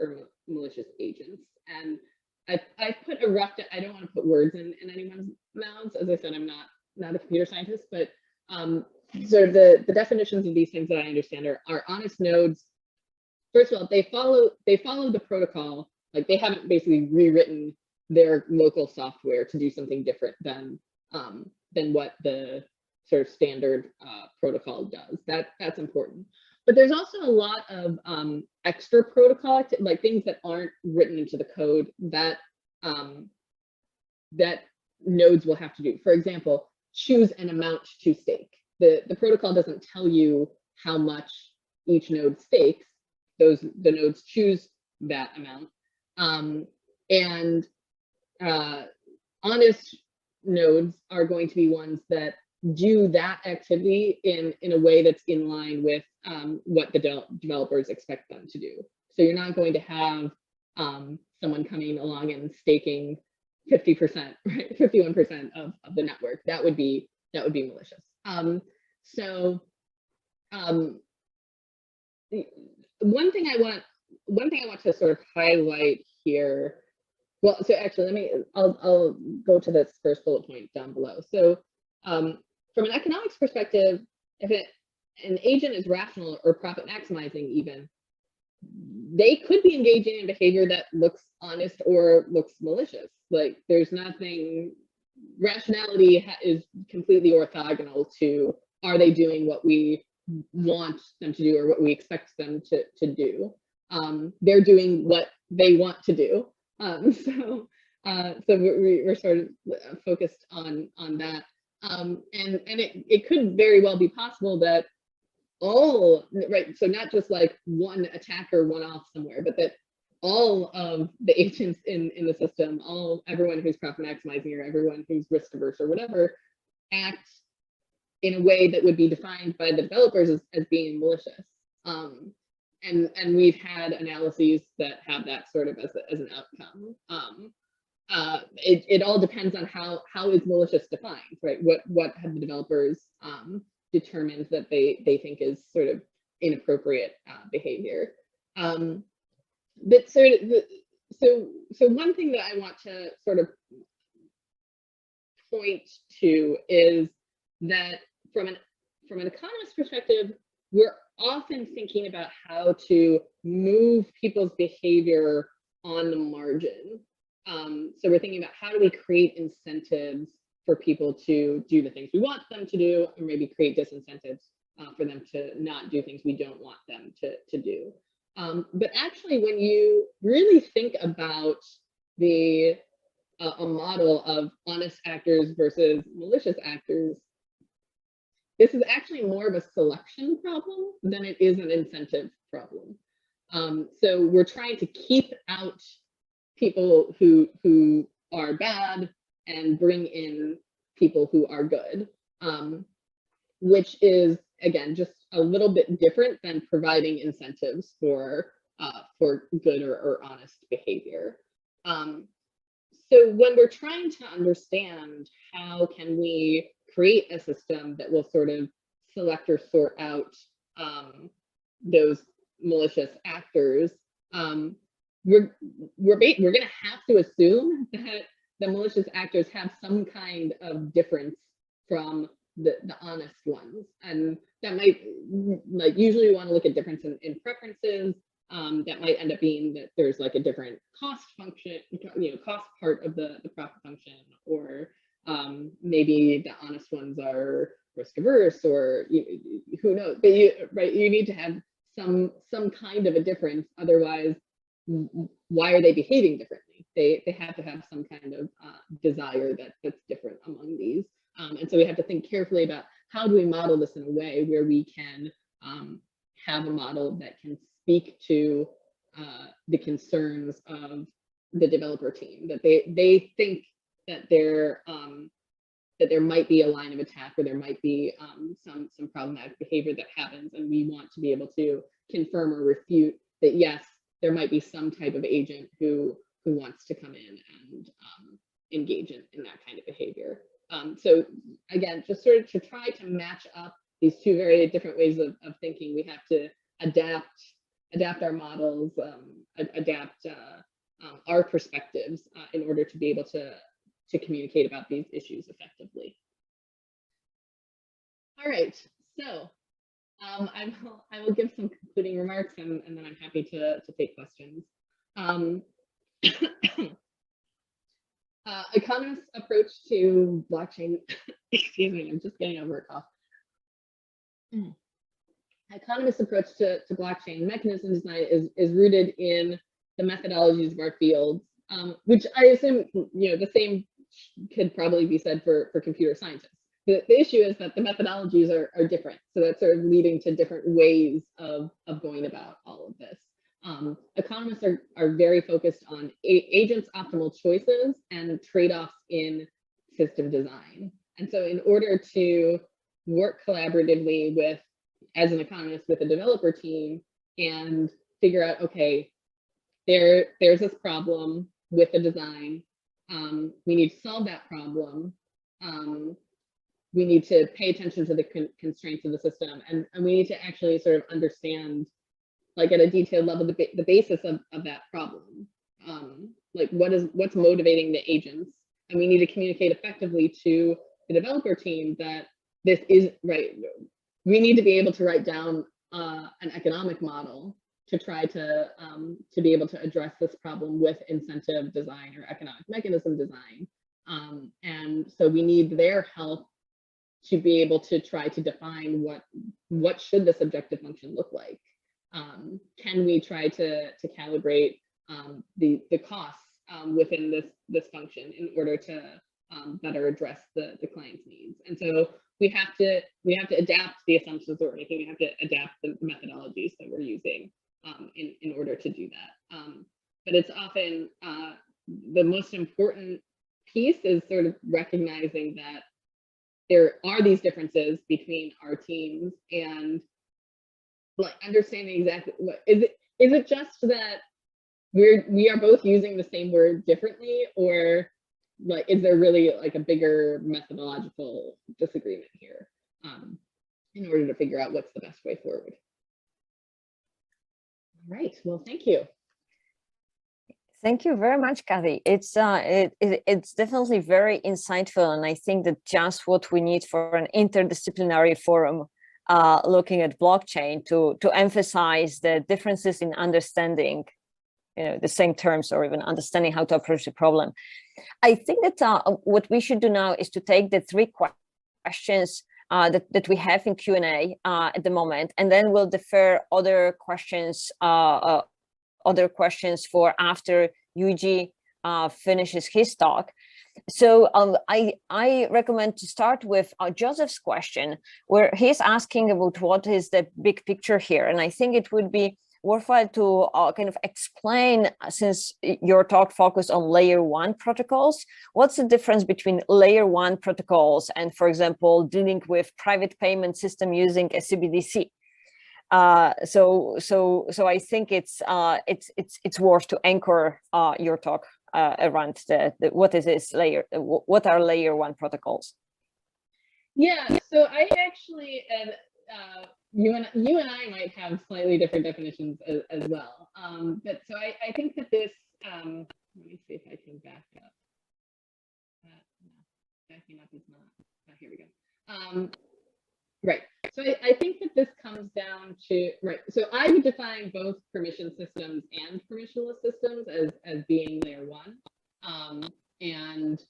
Speaker 2: malicious agents. And I put a rough, I don't want to put words in anyone's mouths. As I said, I'm not a computer scientist, but sort of the definitions of these things that I understand are honest nodes. First of all, they follow the protocol. Like, they haven't basically rewritten their local software to do something different than what the sort of standard protocol does. That's important. But there's also a lot of extra protocol, like things that aren't written into the code that that nodes will have to do. For example, choose an amount to stake. The protocol doesn't tell you how much each node stakes. The nodes choose that amount. And honest nodes are going to be ones that do that activity in a way that's in line with what the developers expect them to do. So you're not going to have someone coming along and staking 50%, right, 51% of the network. That would be malicious. One thing I want to sort of highlight here. Well, so actually, I'll go to this first bullet point down below. So from an economics perspective, if an agent is rational or profit maximizing, even, they could be engaging in behavior that looks honest or looks malicious. Like there's nothing, rationality is completely orthogonal to, are they doing what we want them to do or what we expect them to do? They're doing what they want to do. So we're sort of focused on that. And it could very well be possible that all, right, so not just like one attacker one-off somewhere, but that all of the agents in the system, everyone who's profit maximizing or everyone who's risk averse or whatever, act in a way that would be defined by the developers as being malicious. And we've had analyses that have that sort of as an outcome. It all depends on how is malicious defined, right? What have the developers determined that they think is sort of inappropriate behavior. But so one thing that I want to sort of point to is that from an economist perspective, we're often thinking about how to move people's behavior on the margin. So we're thinking about how do we create incentives for people to do the things we want them to do, or maybe create disincentives for them to not do things we don't want them to do. But actually, when you really think about a model of honest actors versus malicious actors, this is actually more of a selection problem than it is an incentive problem. So we're trying to keep out people who are bad and bring in people who are good, which is, again, just a little bit different than providing incentives for good or honest behavior. So when we're trying to understand how can we create a system that will sort of select or sort out those malicious actors, we're going to have to assume that the malicious actors have some kind of difference from the honest ones, and that might, like, usually we want to look at difference in preferences. That might end up being that there's like a different cost function, cost part of the profit function, or maybe the honest ones are risk averse, or who knows. But you need to have some kind of a difference. Otherwise, why are they behaving differently? They have to have some kind of desire that's different among these. And so we have to think carefully about how do we model this in a way where we can have a model that can speak to the concerns of the developer team, that they think that there might be a line of attack, or there might be some problematic behavior that happens, and we want to be able to confirm or refute that yes, there might be some type of agent who wants to come in and engage in that kind of behavior. So again, just sort of to try to match up these two very different ways of thinking, we have to adapt our models, adapt our perspectives in order to be able to communicate about these issues effectively. All right, so I will give some concluding remarks, and then I'm happy to take questions. Economists' approach to blockchain, excuse me, I'm just getting over a cough. Economists' approach to blockchain mechanism design is rooted in the methodologies of our fields, which I assume, the same could probably be said for computer scientists. The issue is that the methodologies are different. So that's sort of leading to different ways of going about all of this. Economists are very focused on agents' optimal choices and trade-offs in system design. And so in order to work collaboratively with, as an economist, with a developer team and figure out, okay, there's this problem with the design. We need to solve that problem. We need to pay attention to the constraints of the system, and we need to actually sort of understand, like at a detailed level, the basis of that problem. Like what's motivating the agents, and we need to communicate effectively to the developer team that this is right. We need to be able to write down an economic model try to be able to address this problem with incentive design or economic mechanism design. And so we need their help to be able to try to define what should this objective function look like. Can we try to calibrate the costs within this function in order to better address the client's needs? And so we have to adapt the assumptions that we're making. We have to adapt the methodologies that we're using in order to do that. But it's often the most important piece is sort of recognizing that there are these differences between our teams, and like understanding exactly what is it just that we are both using the same word differently, or like is there really like a bigger methodological disagreement here in order to figure out what's the best way forward? All right, well, thank you.
Speaker 1: Thank you very much, Cathy. It's definitely very insightful, and I think that just what we need for an interdisciplinary forum looking at blockchain to emphasize the differences in understanding, the same terms, or even understanding how to approach the problem. I think that what we should do now is to take the 3 questions that we have in Q&A at the moment, and then we'll defer other questions for after Yujie finishes his talk. So I recommend to start with Joseph's question, where he's asking about what is the big picture here. And I think it would be worthwhile to kind of explain, since your talk focused on layer 1 protocols, what's the difference between layer 1 protocols and, for example, dealing with private payment system using a CBDC? So I think it's worth to anchor your talk around what is this layer, what are layer 1 protocols?
Speaker 2: Yeah, so I actually, you and I might have slightly different definitions as well. But so I think that this, let me see if I can back up. No, backing up is not. Oh, here we go. Right. So I think that this comes down to, right. So I would define both permission systems and permissionless systems as being layer 1. And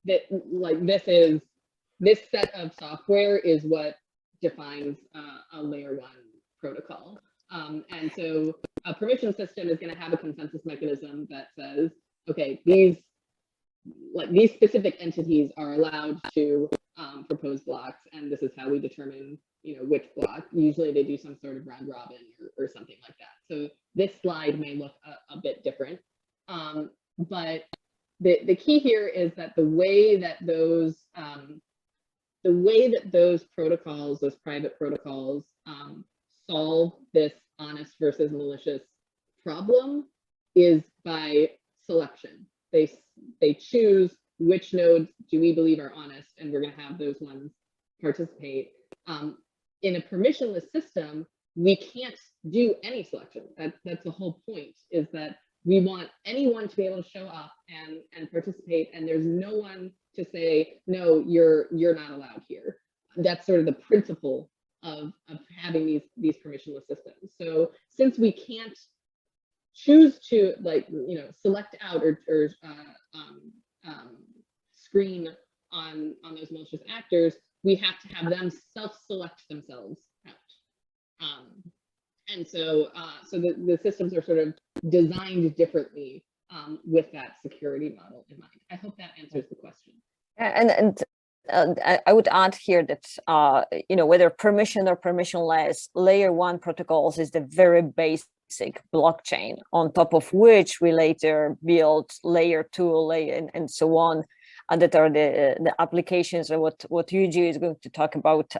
Speaker 2: that like this set of software is what defines a layer 1 protocol. And so a permission system is going to have a consensus mechanism that says, okay, these specific entities are allowed to propose blocks, and this is how we determine, which block. Usually they do some sort of round robin or something like that. So this slide may look a bit different, but the key here is that the way that those protocols, those private protocols, solve this honest versus malicious problem is by selection. They choose which nodes do we believe are honest, and we're going to have those ones participate. In a permissionless system, we can't do any selection. That's the whole point, is that we want anyone to be able to show up and participate, and there's no one to say, no, you're not allowed here. That's sort of the principle of having these permissionless systems. So since we can't choose to select out or screen on those malicious actors, we have to have them self-select themselves out. And so the systems are sort of designed differently with that security model in mind. I hope that answers the question.
Speaker 1: And I would add here that whether permission or permissionless, layer 1 protocols is the very basic blockchain on top of which we later build layer 2, and so on, and that are the applications, or what Yujie is going to talk about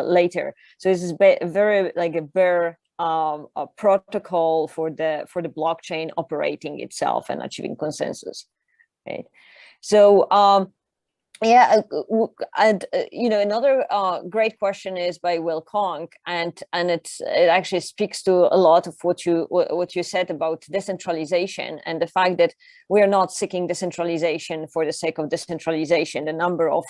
Speaker 1: later. So this is very like a bare a protocol for the blockchain operating itself and achieving consensus, right? So yeah, and another great question is by Will Kong, and it actually speaks to a lot of what you said about decentralization and the fact that we are not seeking decentralization for the sake of decentralization. The number of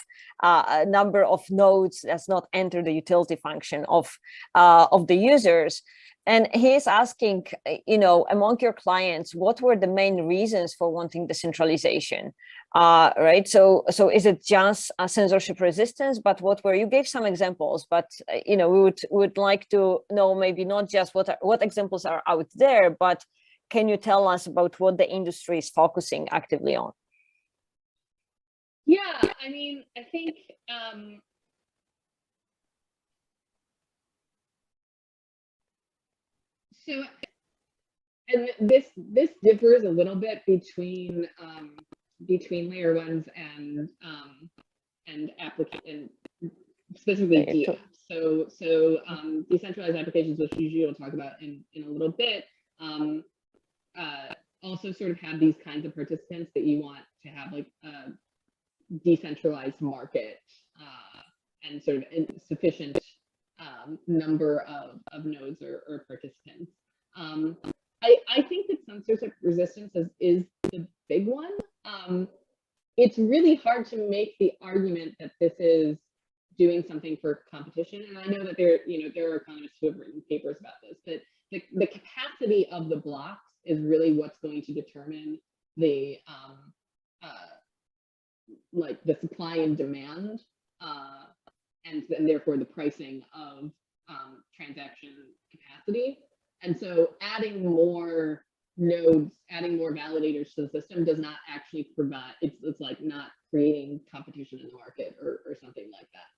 Speaker 1: nodes does not enter the utility function of the users. And he's asking, among your clients, what were the main reasons for wanting decentralization? Right. So is it just a censorship resistance? But you gave some examples, but we would like to know maybe not just what examples are out there, but can you tell us about what the industry is focusing actively on?
Speaker 2: Yeah, I mean, I think so, and this differs a little bit between layer ones and application, specifically DApps. So decentralized applications, which Yujie will talk about in a little bit, also sort of have these kinds of participants that you want to have like a decentralized market and sort of sufficient number of nodes or participants. I think that censorship resistance is the big one. It's really hard to make the argument that this is doing something for competition, and I know that there are economists who have written papers about this, but the capacity of the blocks is really what's going to determine the like the supply and demand, and therefore the pricing of transaction capacity. And so adding more nodes, adding more validators to the system does not actually provide, it's like not creating competition in the market or something like that.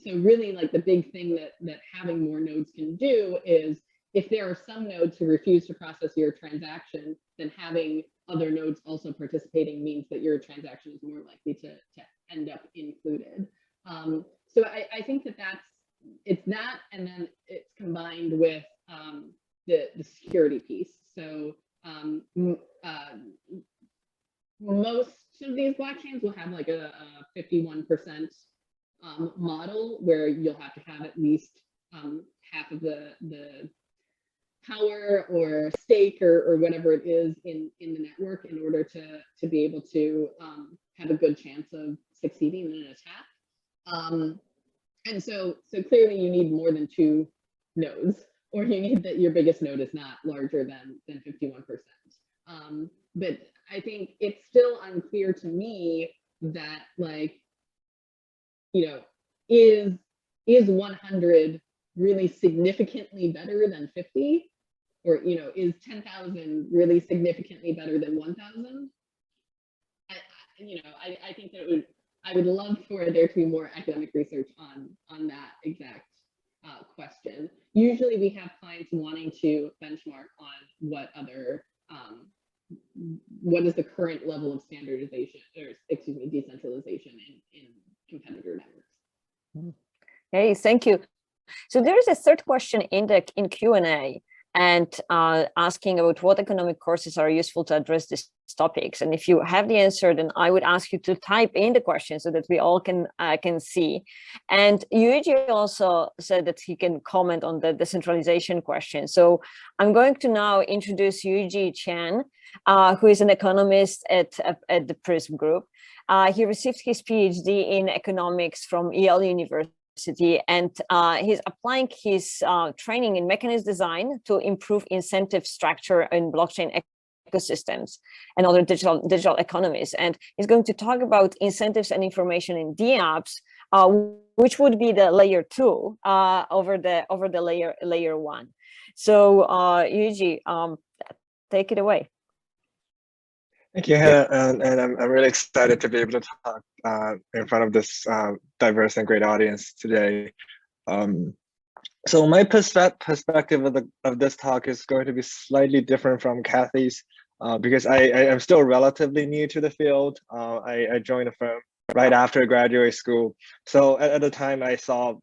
Speaker 2: So really like the big thing that having more nodes can do is, if there are some nodes who refuse to process your transaction, then having other nodes also participating means that your transaction is more likely to end up included. So I think it's that, and then it's combined with the security piece. So most of these blockchains will have like a 51% model where you'll have to have at least half of the power or stake or whatever it is in the network in order to be able to have a good chance of succeeding in an attack. And so clearly you need more than 2 nodes, or you need that your biggest node is not larger than 51%. But I think it's still unclear to me that, like, is 100 really significantly better than 50? Or, is 10,000 really significantly better than 1,000? I think that I would love for there to be more academic research on that exact question. Usually we have clients wanting to benchmark on what is the current level of standardization, or excuse me, decentralization in competitor networks.
Speaker 1: Hey, thank you. So there is a third question in Q&A, and asking about what economic courses are useful to address these topics. And if you have the answer, then I would ask you to type in the question so that we all can see. And Yujie also said that he can comment on the decentralization question. So I'm going to now introduce Yujie Quian, who is an economist at the Prysm Group. He received his PhD in economics from Yale University. And he's applying his training in mechanism design to improve incentive structure in blockchain ecosystems and other digital economies. And he's going to talk about incentives and information in DApps, which would be the layer 2 over the layer 1. So Yujie, take it away.
Speaker 3: Thank you, Hannah, and I'm really excited to be able to talk in front of this diverse and great audience today. So my perspective of this talk is going to be slightly different from Cathy's, because I am still relatively new to the field. I joined the firm right after graduate school. So at the time I felt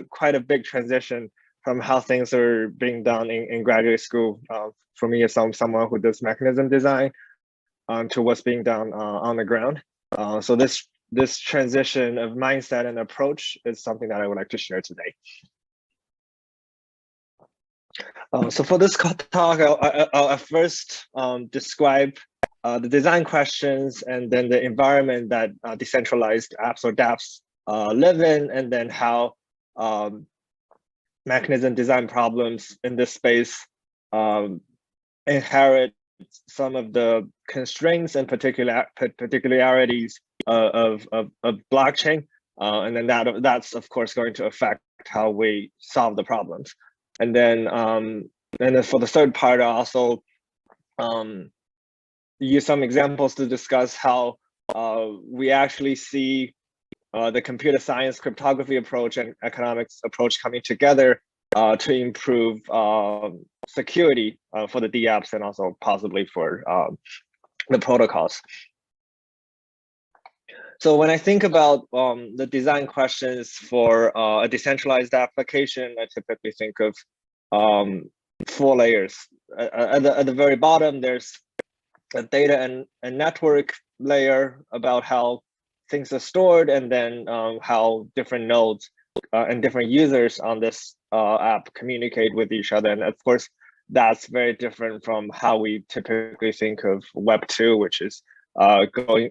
Speaker 3: quite a big transition from how things are being done in graduate school. For me, as someone who does mechanism design, to what's being done on the ground. So this transition of mindset and approach is something that I would like to share today. So for this talk, I'll first describe the design questions and then the environment that decentralized apps or dApps live in, and then how mechanism design problems in this space inherit some of the constraints and particularities of blockchain, and then that's of course going to affect how we solve the problems. And then for the third part, I also use some examples to discuss how we actually see the computer science cryptography approach and economics approach coming together to improve security for the dApps and also possibly for the protocols. So when I think about the design questions for a decentralized application, I typically think of 4 layers. At the very bottom, there's a data and network layer about how things are stored, and then how different nodes and different users on this app communicate with each other. And of course, that's very different from how we typically think of Web 2, which is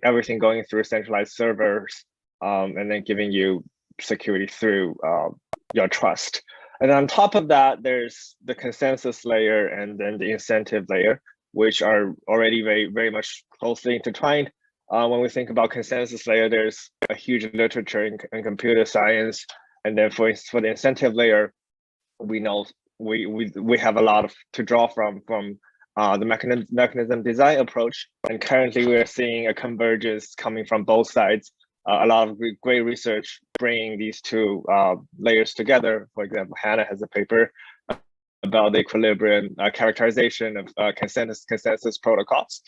Speaker 3: everything going through centralized servers and then giving you security through your trust. And on top of that, there's the consensus layer and then the incentive layer, which are already very much closely intertwined. When we think about consensus layer, there's a huge literature in computer science, and then for the incentive layer, we know we have a lot to draw from the mechanism design approach, and currently we are seeing a convergence coming from both sides. A lot of great research bringing these 2 layers together. For example, Hanna has a paper about the equilibrium characterization of consensus protocols.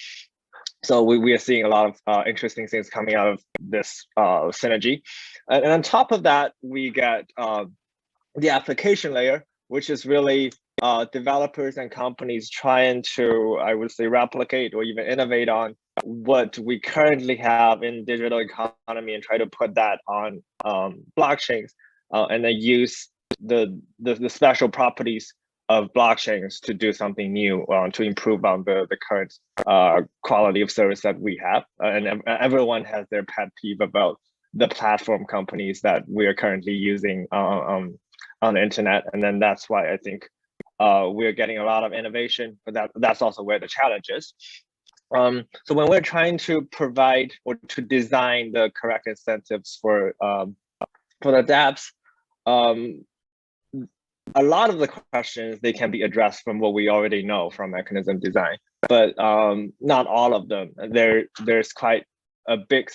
Speaker 3: So we are seeing a lot of interesting things coming out of this synergy. And on top of that, we get the application layer, which is really developers and companies trying to, I would say, replicate or even innovate on what we currently have in digital economy and try to put that on blockchains, and then use the special properties of blockchains to do something new, to improve on the current quality of service that we have. And everyone has their pet peeve about the platform companies that we are currently using on the internet. And then that's why I think we're getting a lot of innovation, but that's also where the challenge is. So when we're trying to provide or to design the correct incentives for the dApps, a lot of the questions, they can be addressed from what we already know from mechanism design, but not all of them. There's quite a big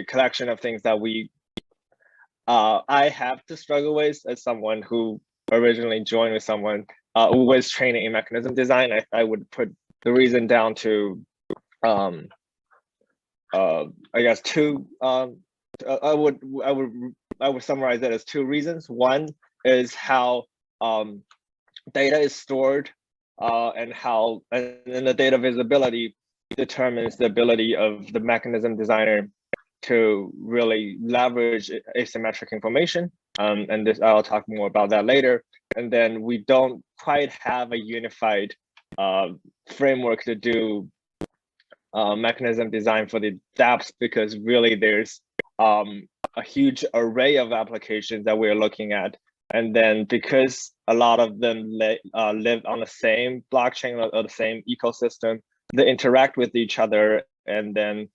Speaker 3: collection of things that I have to struggle with as someone who originally joined with someone who was training in mechanism design. I would put the reason down to I guess 2. I would summarize it as 2 reasons. One is how data is stored, and the data visibility determines the ability of the mechanism designer to really leverage asymmetric information. And this, I'll talk more about that later. And then we don't quite have a unified framework to do mechanism design for the dApps, because really there's a huge array of applications that we're looking at. And then because a lot of them live on the same blockchain or the same ecosystem, they interact with each other, and then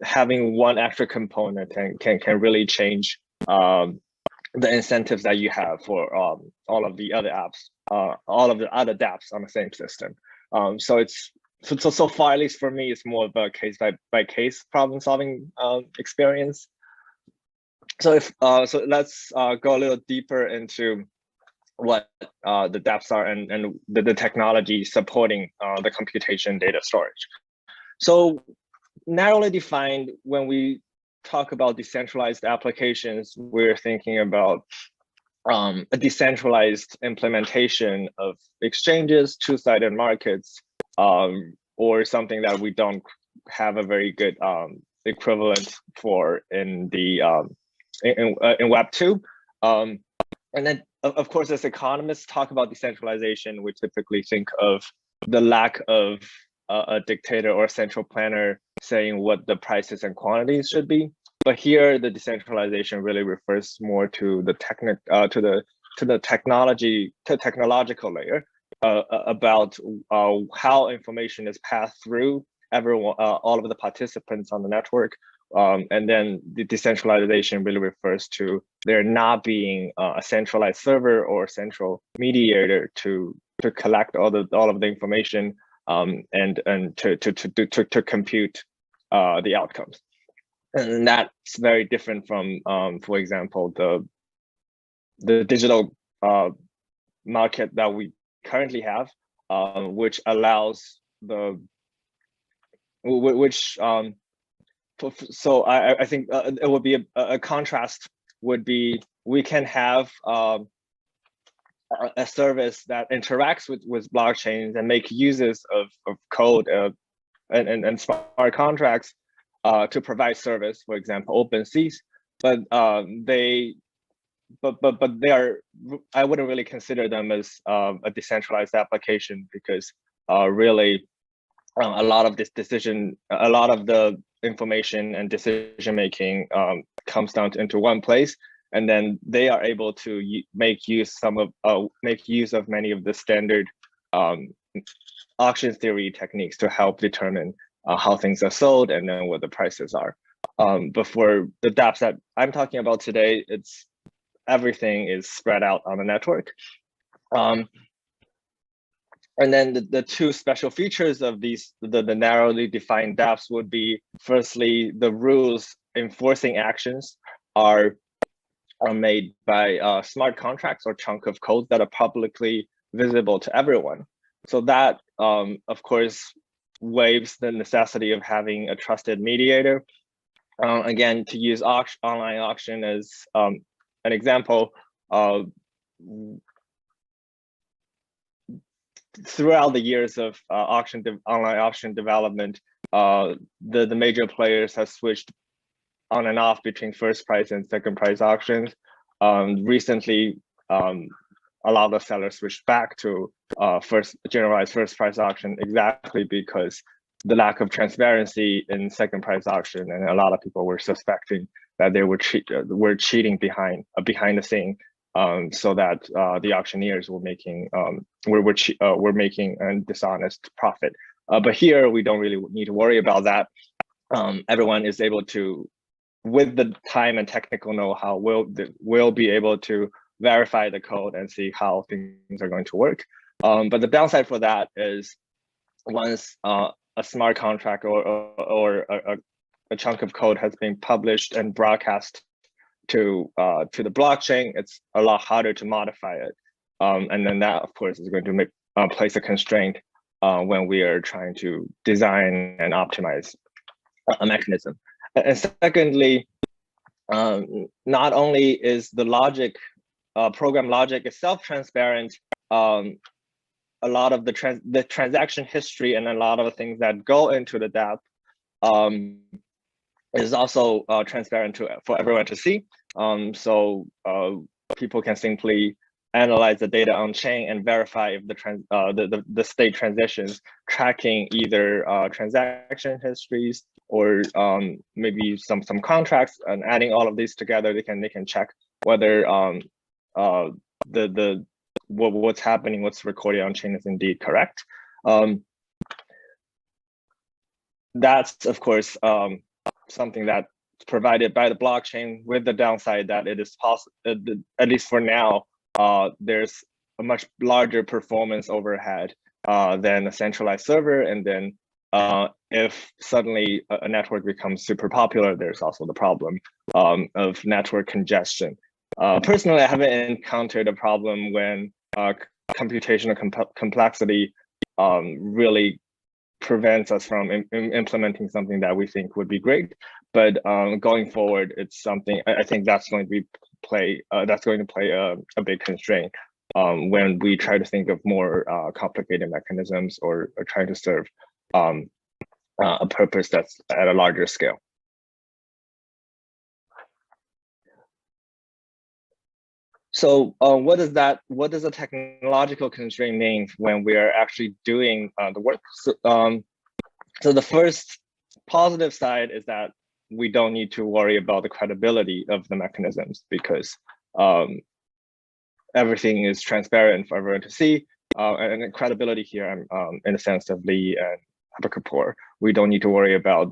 Speaker 3: having one extra component can really change the incentives that you have for all of the other apps, all of the other dApps on the same system. So it's so far, at least for me, it's more of a case by case problem solving experience. So so let's go a little deeper into what the dApps are and the technology supporting the computation data storage. So narrowly defined, when we talk about decentralized applications, we're thinking about a decentralized implementation of exchanges, two-sided markets, or something that we don't have a very good equivalent for in the in Web 2. And then, of course, as economists talk about decentralization, we typically think of the lack of a dictator or a central planner saying what the prices and quantities should be. But here, the decentralization really refers more to the the technological layer about how information is passed through everyone, all of the participants on the network. And then the decentralization really refers to there not being a centralized server or central mediator to collect all of the information and to compute the outcomes. And that's very different from, for example, the digital market that we currently have, which allows so I think it would be a contrast would be we can have a service that interacts with blockchains and make uses of code and smart contracts to provide service, for example, OpenSeas, but they are, I wouldn't really consider them as a decentralized application because really a lot of the information and decision making comes down into one place, and then they are able to make use of many of the standard auction theory techniques to help determine how things are sold and then what the prices are. But for the dApps that I'm talking about today, it's everything is spread out on the network. And then the two special features of these, the narrowly defined dApps would be, firstly, the rules enforcing actions are made by smart contracts or chunk of code that are publicly visible to everyone. So that, of course, waives the necessity of having a trusted mediator. Again, to use online auction as an example, throughout the years of online auction development, the major players have switched on and off between first price and second price auctions. Recently, a lot of sellers switched back to generalized first price auction exactly because the lack of transparency in second price auction, and a lot of people were suspecting that they were cheating behind the scene. So that the auctioneers were making a dishonest profit. But here we don't really need to worry about that. Everyone is able to, with the time and technical know-how, will be able to verify the code and see how things are going to work. But the downside for that is once a smart contract or a chunk of code has been published and broadcast to the blockchain, it's a lot harder to modify it, and then that, of course, is going to place a constraint when we are trying to design and optimize a mechanism. And secondly, not only is the logic, program logic itself transparent, a lot of the transaction history and a lot of the things that go into the dApp is also transparent for everyone to see. So people can simply analyze the data on chain and verify if the state transitions, tracking either transaction histories or maybe some contracts, and adding all of these together, they can check whether what's happening, what's recorded on chain is indeed correct. That's, of course, something that's provided by the blockchain, with the downside that it is possible, at least for now, there's a much larger performance overhead than a centralized server. And then if suddenly a network becomes super popular, there's also the problem of network congestion. Personally, I haven't encountered a problem when computational complexity really prevents us from implementing something that we think would be great. But going forward, it's something I think that's going to play a big constraint when we try to think of more complicated mechanisms or try to serve a purpose that's at a larger scale. So what does a technological constraint mean when we are actually doing the work? So the first positive side is that we don't need to worry about the credibility of the mechanisms, because everything is transparent for everyone to see. And credibility here, in the sense of Lee and Havard, we don't need to worry about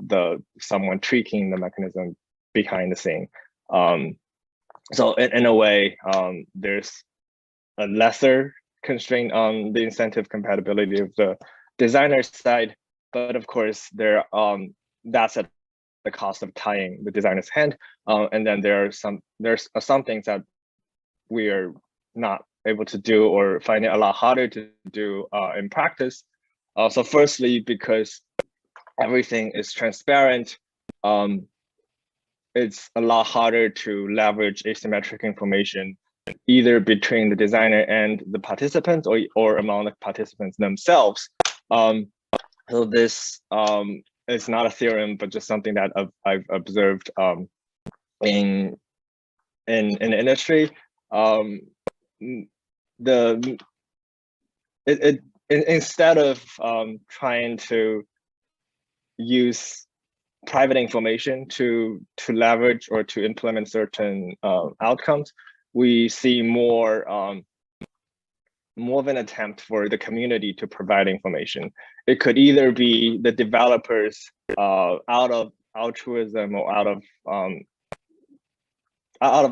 Speaker 3: someone tweaking the mechanism behind the scene. So in a way, there's a lesser constraint on the incentive compatibility of the designer side, but of course that's at the cost of tying the designer's hand. And then there's some things that we are not able to do or find it a lot harder to do in practice. So firstly, because everything is transparent, it's a lot harder to leverage asymmetric information either between the designer and the participants or among the participants themselves. So this is not a theorem, but just something that I've observed in the industry. Instead of trying to use private information to leverage or to implement certain outcomes, we see more of an attempt for the community to provide information. It could either be the developers out of altruism or out of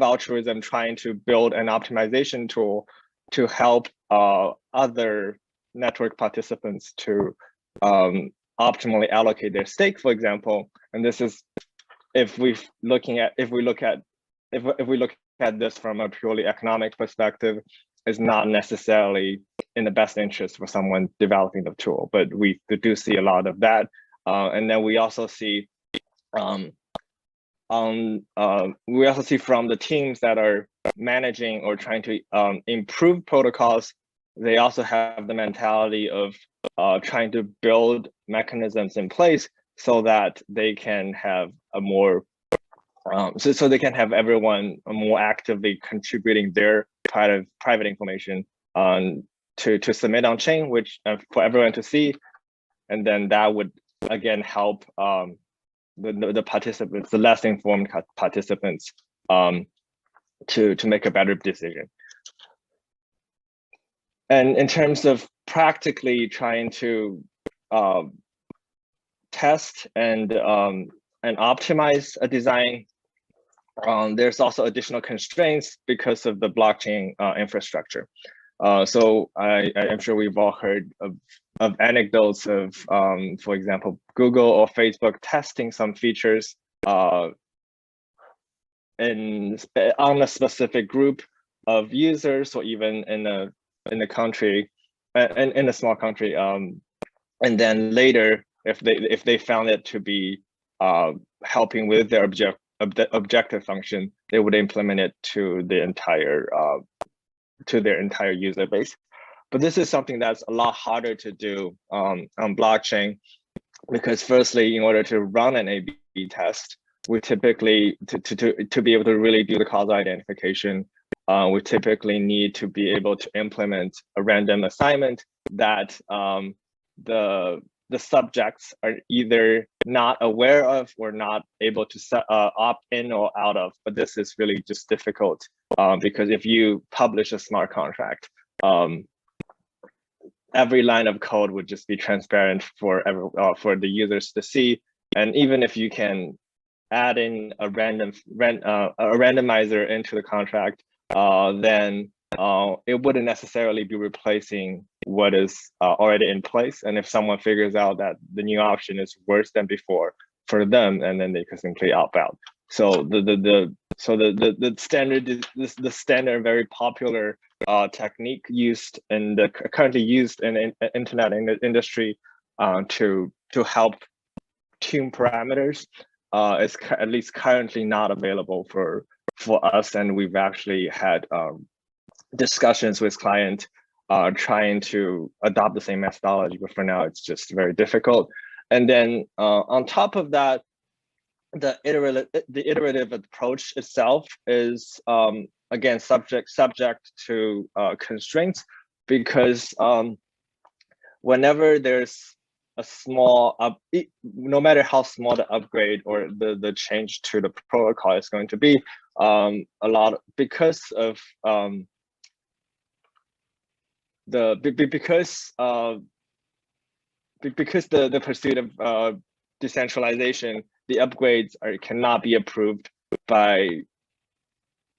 Speaker 3: altruism trying to build an optimization tool to help other network participants to optimally allocate their stake, for example. And this is if we look at this from a purely economic perspective, is not necessarily in the best interest for someone developing the tool, but we do see a lot of that. And then we also see from the teams that are managing or trying to improve protocols, they also have the mentality of trying to build mechanisms in place so that they can have a more so they can have everyone more actively contributing their private information to submit on chain, which for everyone to see, and then that would again help the participants, the less informed participants, to make a better decision. And in terms of practically trying to test and optimize a design, there's also additional constraints because of the blockchain infrastructure. So I'm sure we've all heard of anecdotes of, for example, Google or Facebook testing some features on a specific group of users, or even in a country, in a small country, and then later, if they found it to be helping with their objective function, they would implement it to their entire user base. But this is something that's a lot harder to do on blockchain, because firstly, in order to run an A/B test, we typically to be able to really do the causal identification, we typically need to be able to implement a random assignment that the subjects are either not aware of or not able to opt in or out of. But this is really just difficult because if you publish a smart contract, every line of code would just be transparent for the users to see. And even if you can add in a randomizer into the contract, then it wouldn't necessarily be replacing what is already in place. And if someone figures out that the new option is worse than before for them, and then they could simply opt out. So the standard very popular technique used in the currently used in the internet industry to help tune parameters is at least currently not available for us, and we've actually had discussions with client trying to adopt the same methodology, but for now it's just very difficult. And then on top of that, the iterative approach itself is again subject to constraints, because whenever there's a small no matter how small the upgrade or the change to the protocol is going to be, because of because the pursuit of decentralization, the upgrades cannot be approved by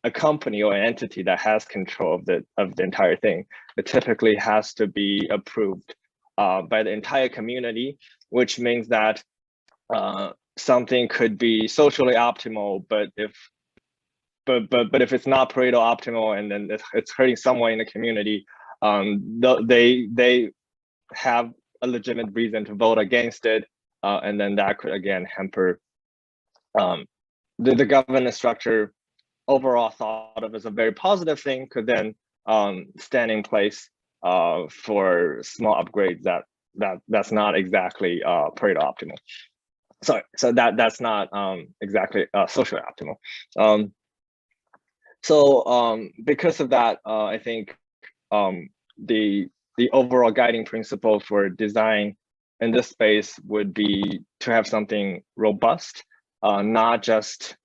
Speaker 3: a company or an entity that has control of the entire thing. It typically has to be approved by the entire community, which means that something could be socially optimal, but if it's not Pareto optimal, and then it's hurting someone in the community, they have a legitimate reason to vote against it, and then that could again hamper the governance structure. Overall thought of as a very positive thing could then stand in place for small upgrades that's not exactly Pareto optimal. Sorry, so that's not exactly socially optimal. So because of that, I think the overall guiding principle for design in this space would be to have something robust, not just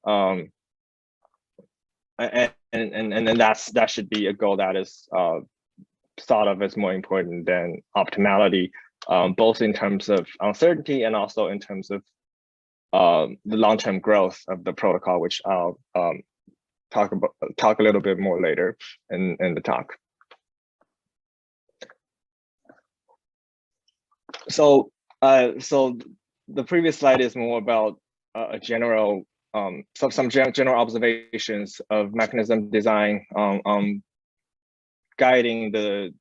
Speaker 3: and then that should be a goal that is thought of as more important than optimality, both in terms of uncertainty and also in terms of the long-term growth of the protocol, which I'll talk a little bit more later in the talk. So the previous slide is more about a general some general observations of mechanism design guiding the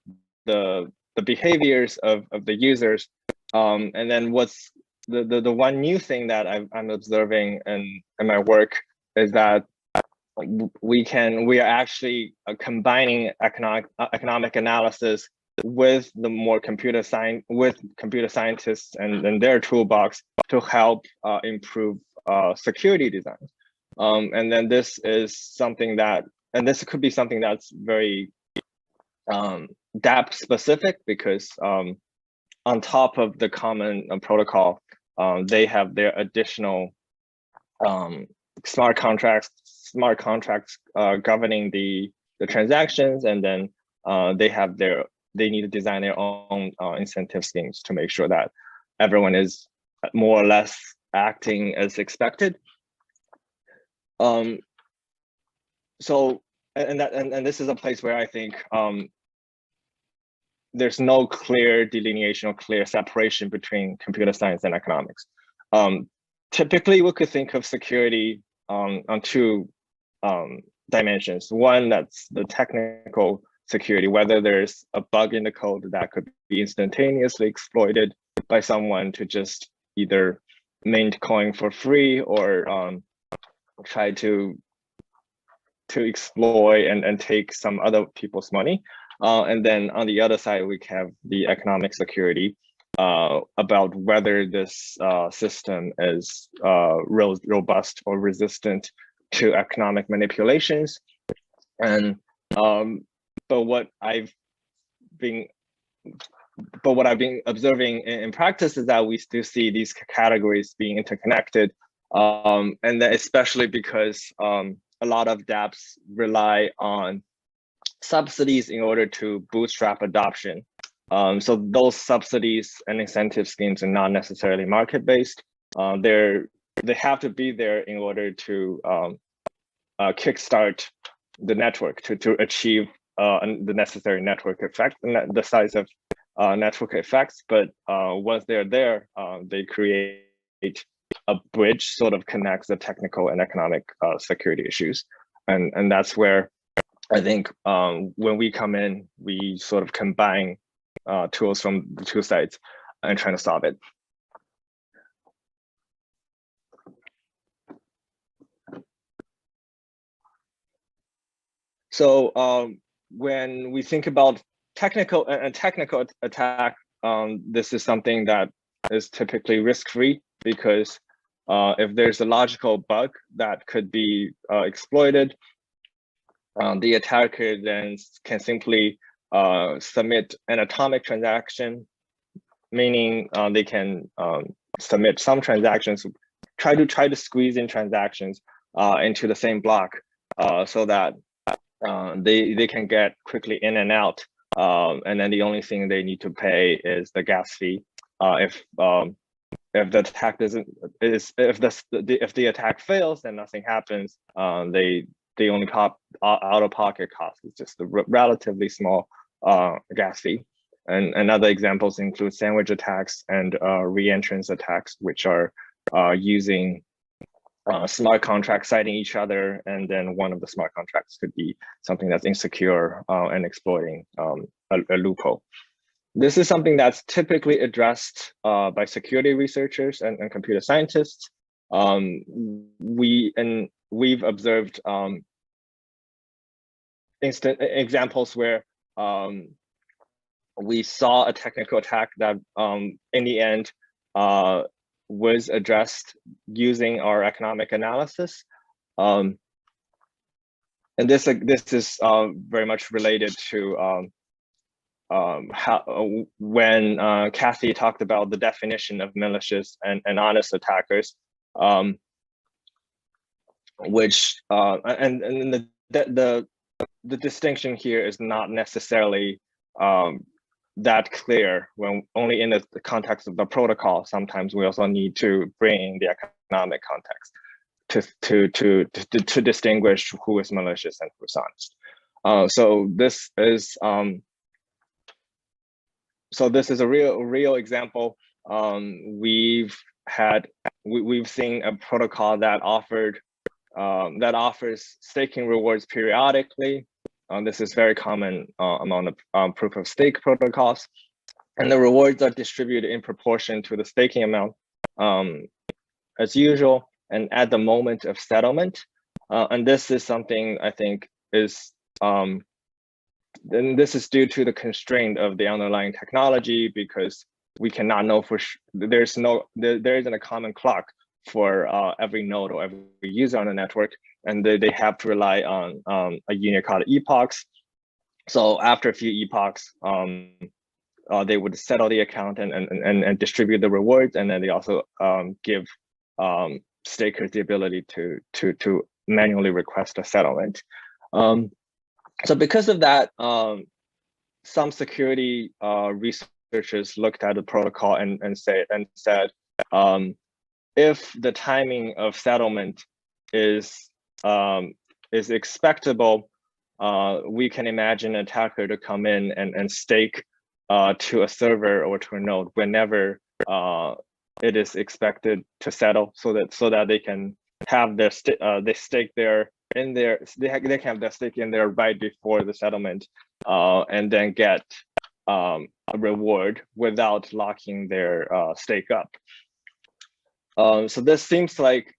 Speaker 3: behaviors of the users, and then what's the one new thing that I'm observing in my work is that we are actually combining economic analysis with the more computer scientists and their toolbox to help improve security design. And then this is something that, and this could be something that's very dApp specific, because on top of the common protocol, they have their additional smart contracts governing the transactions, and then they need to design their own incentive schemes to make sure that everyone is more or less acting as expected. So this is a place where I think there's no clear delineation or clear separation between computer science and economics. Typically, we could think of security on two dimensions. One, that's the technical security, whether there's a bug in the code that could be instantaneously exploited by someone to just either mint coin for free or try to exploit and take some other people's money. And then on the other side, we have the economic security about whether this system is robust or resistant to economic manipulations. And but what I've been observing in practice is that we still see these categories being interconnected, and that especially because a lot of dApps rely on subsidies in order to bootstrap adoption. So those subsidies and incentive schemes are not necessarily market-based. They have to be there in order to kickstart the network to achieve the necessary network effect and the size of network effects. But once they're there, they create a bridge, sort of connects the technical and economic security issues. And that's where I think when we come in, we sort of combine tools from the two sides and trying to solve it. So when we think about technical attack, this is something that is typically risk-free, because if there's a logical bug that could be exploited, the attacker then can simply submit an atomic transaction, meaning they can submit some transactions, try to squeeze in transactions into the same block, so that they can get quickly in and out and then the only thing they need to pay is the gas fee. If the attack if the attack fails, then nothing happens. They only out-of-pocket cost is just a relatively small gas fee. And other examples include sandwich attacks and re-entrance attacks, which are using smart contracts citing each other, and then one of the smart contracts could be something that's insecure and exploiting a loophole. This is something that's typically addressed by security researchers and computer scientists. We've observed instant examples where we saw a technical attack that in the end was addressed using our economic analysis. And this is very much related to when Cathy talked about the definition of malicious and honest attackers, which and the distinction here is not necessarily that clear when only in the context of the protocol. Sometimes we also need to bring in the economic context to distinguish who is malicious and who is honest. So this is a real example. We've seen a protocol that offers staking rewards periodically. This is very common among the proof of stake protocols, and the rewards are distributed in proportion to the staking amount as usual and at the moment of settlement. And this is something I think is and this is due to the constraint of the underlying technology, because we cannot know for sure. There isn't a common clock for every node or every user on the network, and they have to rely on a unit called epochs. So after a few epochs, they would settle the account and distribute the rewards, and then they also give stakers the ability to manually request a settlement. So because of that, some security researchers looked at the protocol and said, if the timing of settlement is expectable, we can imagine an attacker to come in and stake to a server or to a node whenever it is expected to settle, so that they can have their stake there in there. They can have their stake in there right before the settlement, and then get a reward without locking their stake up. So this seems like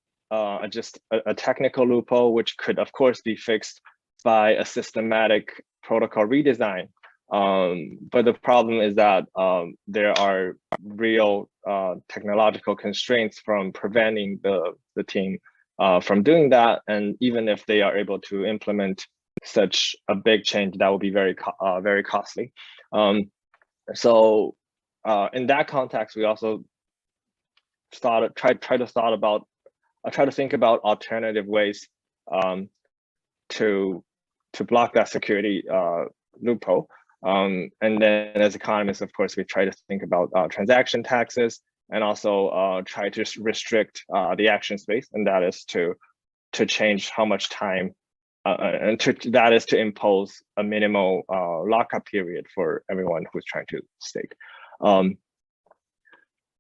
Speaker 3: just a technical loophole, which could, of course, be fixed by a systematic protocol redesign. But the problem is that there are real technological constraints from preventing the team from doing that. And even if they are able to implement such a big change, that would be very costly. So in that context, we also try to think about alternative ways to block that security loophole. And then as economists, of course, we try to think about transaction taxes, and also try to restrict the action space, and that is to change how much time, and that is to impose a minimal lockup period for everyone who's trying to stake. And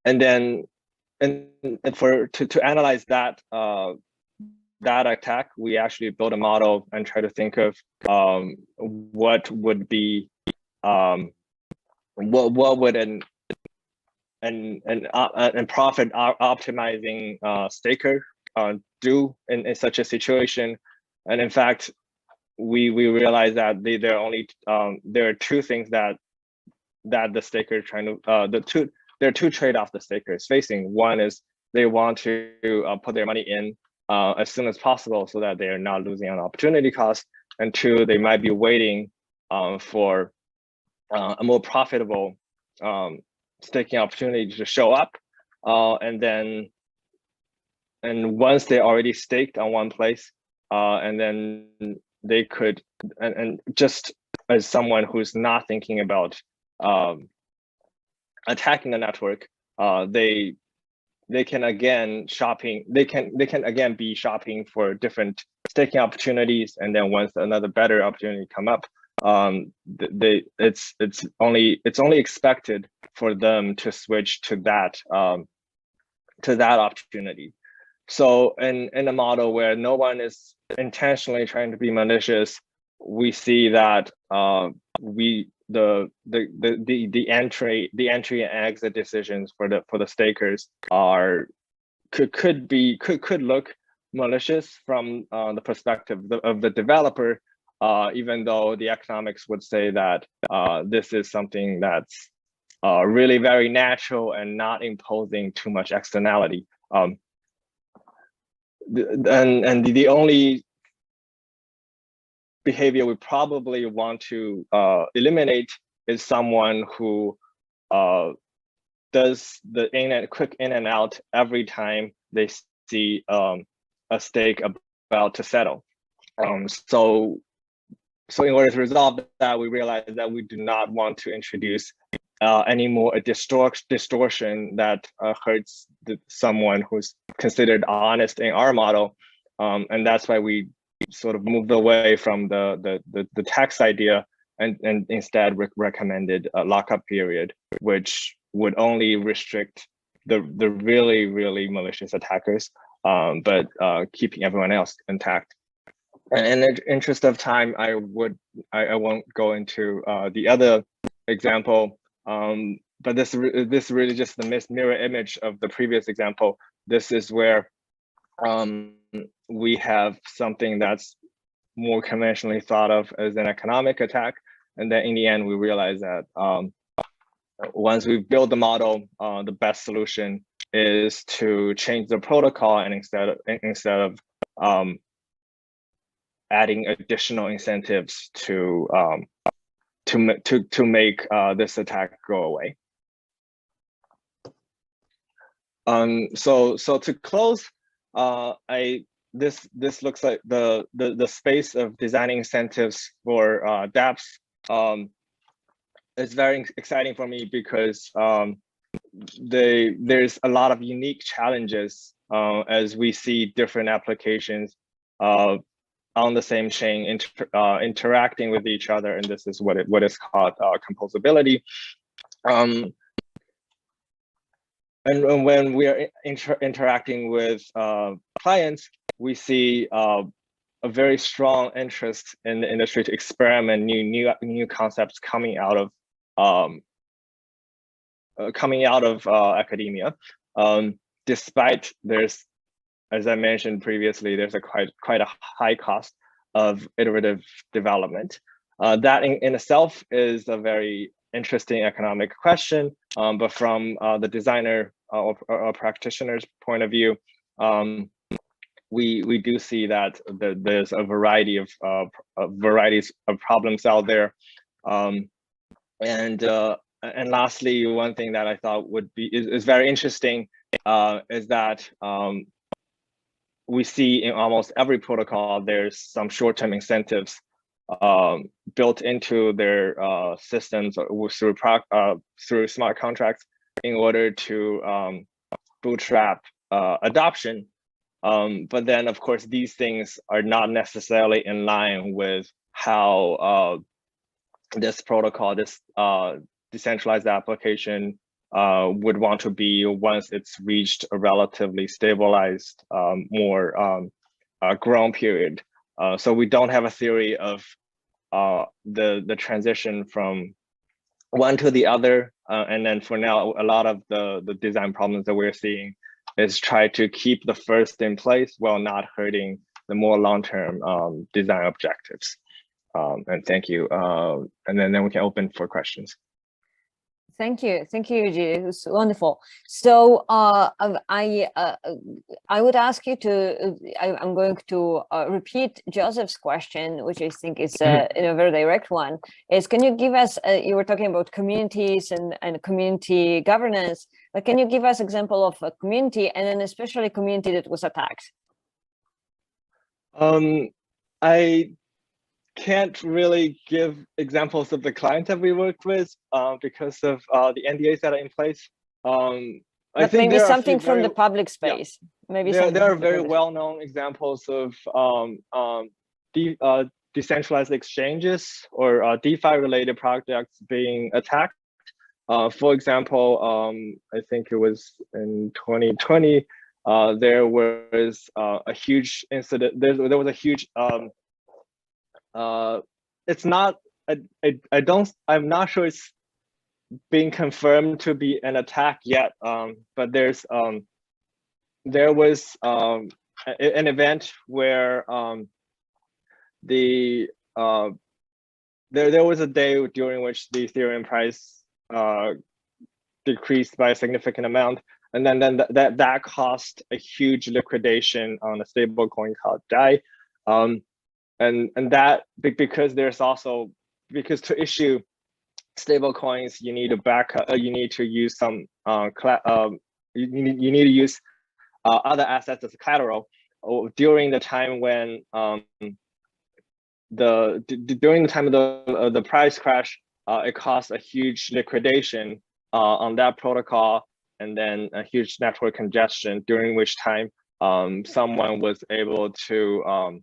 Speaker 3: then to analyze that attack, we actually built a model and try to think of what would be what would an profit optimizing staker do in such a situation. And in fact, we realized that there are two things that the staker trying to there are two trade-offs the staker is facing. One is they want to put their money in as soon as possible so that they are not losing on opportunity cost. And two, they might be waiting for a more profitable staking opportunity to show up. And once they're already staked on one place, and then they could, and just as someone who's not thinking about attacking the network, they can again be shopping for different staking opportunities, and then once another better opportunity come up, it's only expected for them to switch to that opportunity. So in a model where no one is intentionally trying to be malicious, we see that the entry and exit decisions for the stakers could look malicious from the perspective of the developer, even though the economics would say that this is something that's really very natural and not imposing too much externality. The only behavior we probably want to eliminate is someone who does the quick in and out every time they see a stake about to settle. So in order to resolve that, we realized that we do not want to introduce any more a distortion that hurts someone who's considered honest in our model, and that's why we sort of moved away from the tax idea and instead recommended a lockup period, which would only restrict the really malicious attackers, but keeping everyone else intact. And in the interest of time, I won't go into the other example, but this really just the mirror image of the previous example. This is where we have something that's more conventionally thought of as an economic attack, and then in the end we realize that once we build the model, the best solution is to change the protocol, and instead of adding additional incentives to make this attack go away. So to close, this looks like the space of designing incentives for dApps is very exciting for me, because there's a lot of unique challenges as we see different applications on the same chain interacting with each other, and this is what is called composability. And when we are interacting with clients, we see a very strong interest in the industry to experiment new concepts coming out of academia. Despite there's, as I mentioned previously, there's quite a high cost of iterative development. That in itself is a very interesting economic question, but from the designer or practitioner's point of view, we do see that there's a variety of varieties of problems out there. And lastly, one thing that I thought is very interesting is that we see in almost every protocol there's some short-term incentives built into their systems through smart contracts in order to bootstrap adoption. But then, of course, these things are not necessarily in line with how this protocol, this decentralized application would want to be once it's reached a relatively stabilized, more grown period. So we don't have a theory of the transition from one to the other. And then for now, a lot of the design problems that we're seeing is try to keep the first in place while not hurting the more long-term design objectives. And thank you. And then we can open for questions.
Speaker 1: Thank you, Yujie. It was wonderful. So I would ask you to. I'm going to repeat Joseph's question, which I think is a very direct one. Is can you give us? You were talking about communities and community governance. But can you give us example of a community, and then especially a community that was attacked?
Speaker 3: can't really give examples of the clients that we worked with because of the NDAs that are in place. I
Speaker 1: But
Speaker 3: think
Speaker 1: maybe
Speaker 3: there are
Speaker 1: something from the public
Speaker 3: yeah,
Speaker 1: space. Maybe
Speaker 3: there are very
Speaker 1: public.
Speaker 3: well-known examples of decentralized exchanges or DeFi-related projects being attacked. For example, I think it was in 2020, there was a huge incident. There was a huge. It's not. I'm not sure it's being confirmed to be an attack yet. But there was an event where there was a day during which the Ethereum price decreased by a significant amount, and then that caused a huge liquidation on a stable coin called DAI, and that because there's also because to issue stable coins you need to you need to use some you need to use other assets as collateral. During the time when during the time of the price crash, it caused a huge liquidation on that protocol, and then a huge network congestion, during which time someone was able to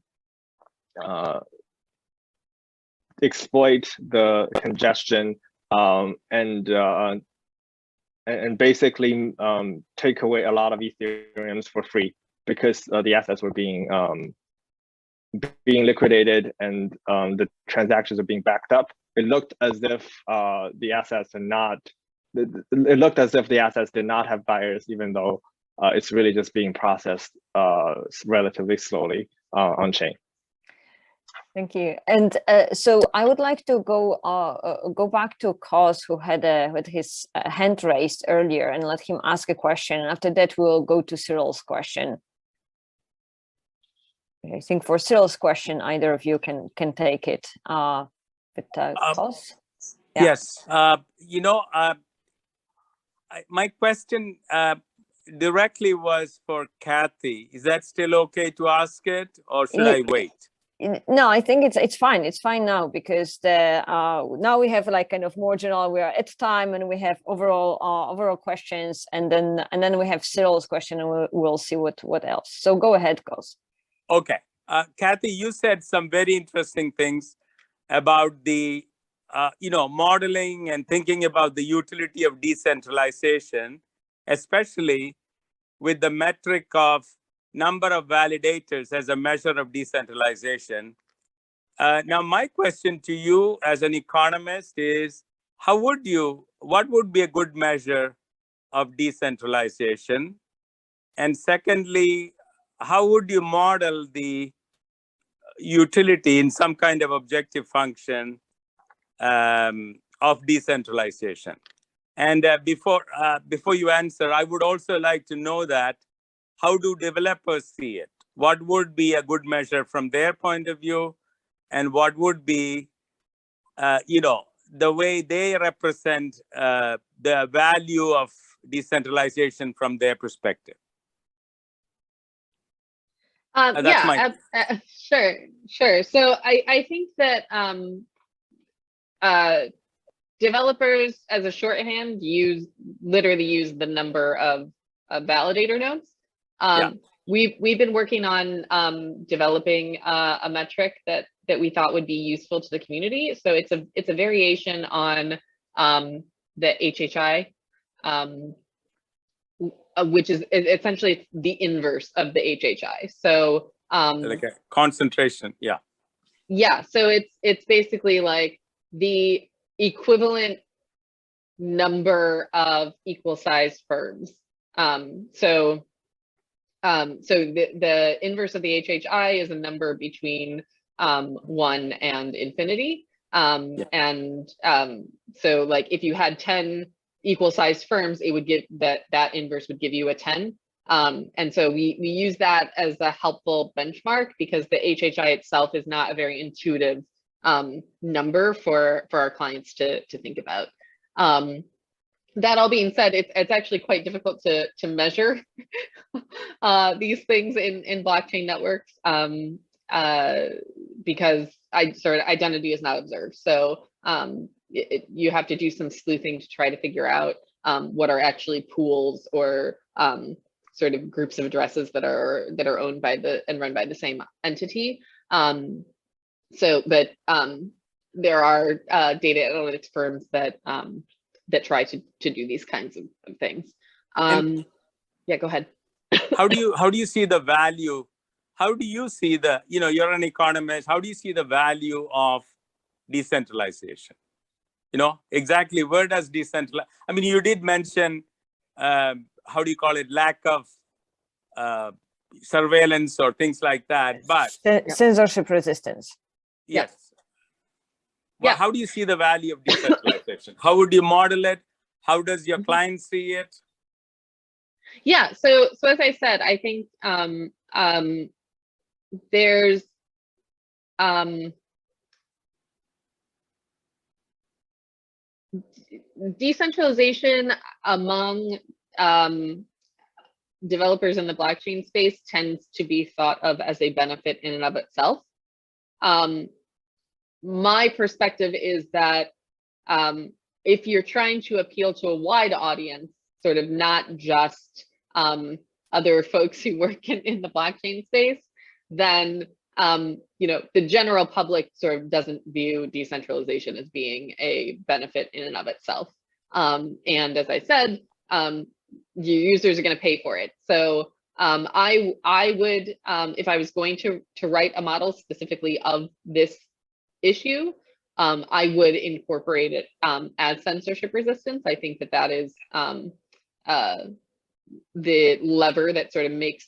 Speaker 3: exploit the congestion and basically take away a lot of Ethereums for free, because the assets were being liquidated and the transactions are being backed up. It looked as if the assets are not. It looked as if the assets did not have buyers, even though it's really just being processed relatively slowly on chain.
Speaker 1: Thank you. And so I would like to go back to Cos, who had with his hand raised earlier, and let him ask a question. And after that, we'll go to Cyril's question. I think for Cyril's question, either of you can take it. Cos?
Speaker 4: Yeah. Yes. My question directly was for Cathy. Is that still okay to ask it, or should I wait?
Speaker 1: No, I think it's fine. It's fine now, because now we have like kind of more general. We are at time, and we have overall questions, and then we have Cyril's question, and we'll see what else. So go ahead, Cos.
Speaker 4: Okay, Cathy, you said some very interesting things about the modeling and thinking about the utility of decentralization, especially with the metric of number of validators as a measure of decentralization. Now, my question to you as an economist is, what would be a good measure of decentralization? And secondly, how would you model the utility in some kind of objective function of decentralization? And before you answer, I would also like to know that how do developers see it? What would be a good measure from their point of view, and what would be, the way they represent the value of decentralization from their perspective?
Speaker 2: Sure. So I think that developers, as a shorthand, literally use the number of validator nodes. We've been working on developing a metric that we thought would be useful to the community. So it's a variation on the HHI, which is essentially the inverse of the HHI. So
Speaker 4: like a concentration, yeah.
Speaker 2: So it's basically like the equivalent number of equal sized firms. So the inverse of the HHI is a number between 1 and infinity. And so like if you had 10 equal sized firms, it would give that inverse would give you a 10. And so we use that as a helpful benchmark, because the HHI itself is not a very intuitive number for our clients to think about. That all being said, it's actually quite difficult to measure because identity is not observed. So you have to do some sleuthing to try to figure out what are actually pools or sort of groups of addresses that are owned by and run by the same entity. But there are data analytics firms that try to do these kinds of things. Yeah, go ahead.
Speaker 4: How do you see the value? How do you see you're an economist, how do you see the value of decentralization? Exactly where does decentralize, I mean, you did mention, how do you call it, lack of surveillance or things like that, but
Speaker 1: censorship resistance.
Speaker 4: Yes. Well, how do you see the value of decentralization? How would you model it? How does your client see it?
Speaker 2: Yeah, so as I said, I think there's decentralization among developers in the blockchain space tends to be thought of as a benefit in and of itself. My perspective is that if you're trying to appeal to a wide audience, sort of not just other folks who work in the blockchain space, then the general public sort of doesn't view decentralization as being a benefit in and of itself. And as I said, your users are going to pay for it. So I would, if I was going to write a model specifically of this issue, I would incorporate it as censorship resistance. I think that is the lever that sort of makes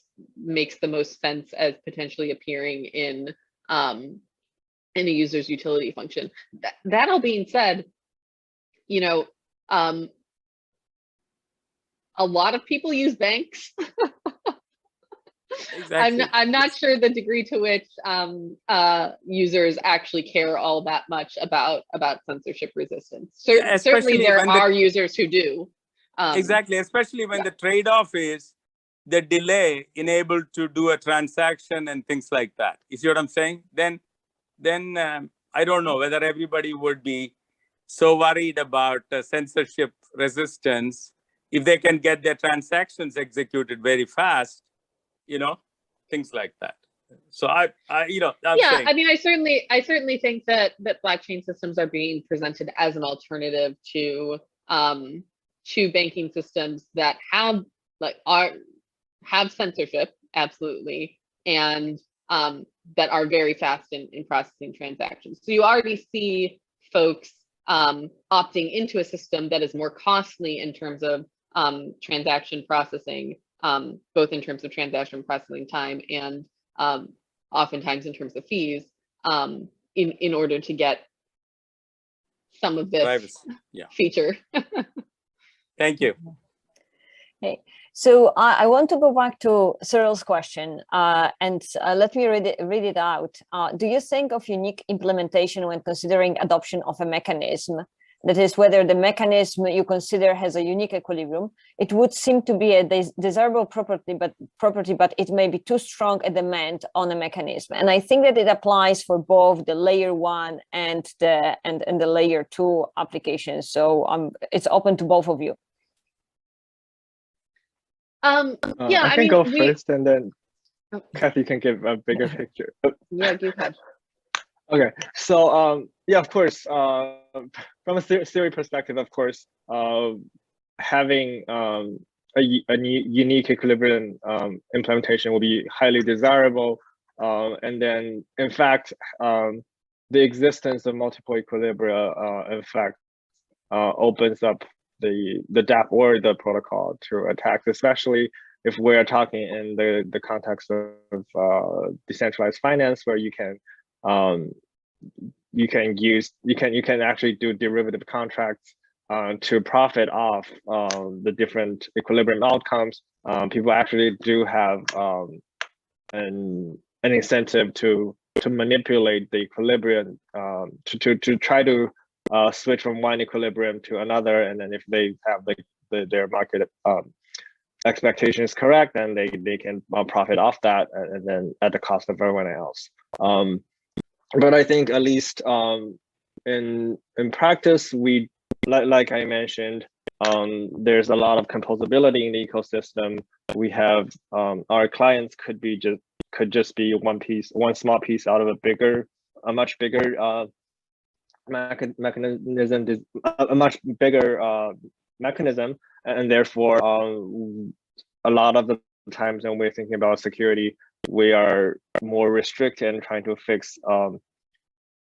Speaker 2: the most sense as potentially appearing in a user's utility function. That all being said, a lot of people use banks.
Speaker 4: Exactly.
Speaker 2: I'm not sure the degree to which users actually care all that much about censorship resistance. Certainly there are users who do.
Speaker 4: Exactly, especially when the trade-off is the delay in able to do a transaction and things like that. You see what I'm saying? Then I don't know whether everybody would be so worried about censorship resistance if they can get their transactions executed very fast, things like that. So I
Speaker 2: I mean, I certainly think that blockchain systems are being presented as an alternative to banking systems that have censorship, absolutely, and that are very fast in processing transactions. So you already see folks opting into a system that is more costly in terms of transaction processing, both in terms of transaction processing time and oftentimes in terms of fees, in order to get some of this feature.
Speaker 4: Thank you.
Speaker 1: Okay, so I want to go back to Cyril's question, and let me read it out. Do you think of unique implementation when considering adoption of a mechanism? That is, whether the mechanism you consider has a unique equilibrium. It would seem to be a desirable property, but it may be too strong a demand on a mechanism. And I think that it applies for both the layer 1 and the layer 2 applications. So it's open to both of you.
Speaker 2: Yeah,
Speaker 3: I can go first, and then Cathy can give a bigger picture.
Speaker 2: Yeah, go ahead.
Speaker 3: Okay, so yeah, of course, from a theory perspective, of course, having a unique equilibrium implementation will be highly desirable, and then in fact, the existence of multiple equilibria, in fact, opens up the DApp or the protocol to attacks, especially if we're talking in the context of decentralized finance, where you can actually do derivative contracts to profit off the different equilibrium outcomes. People actually do have an incentive to manipulate the equilibrium, to try to switch from one equilibrium to another, and then if they have their market expectations correct, then they can profit off that, and then at the cost of everyone else. but I think at least in practice, we like I mentioned, there's a lot of composability in the ecosystem. We have our clients could just be one small piece out of a much bigger mechanism, a much bigger mechanism, and therefore a lot of the times when we're thinking about security, we are more restricted in trying to fix a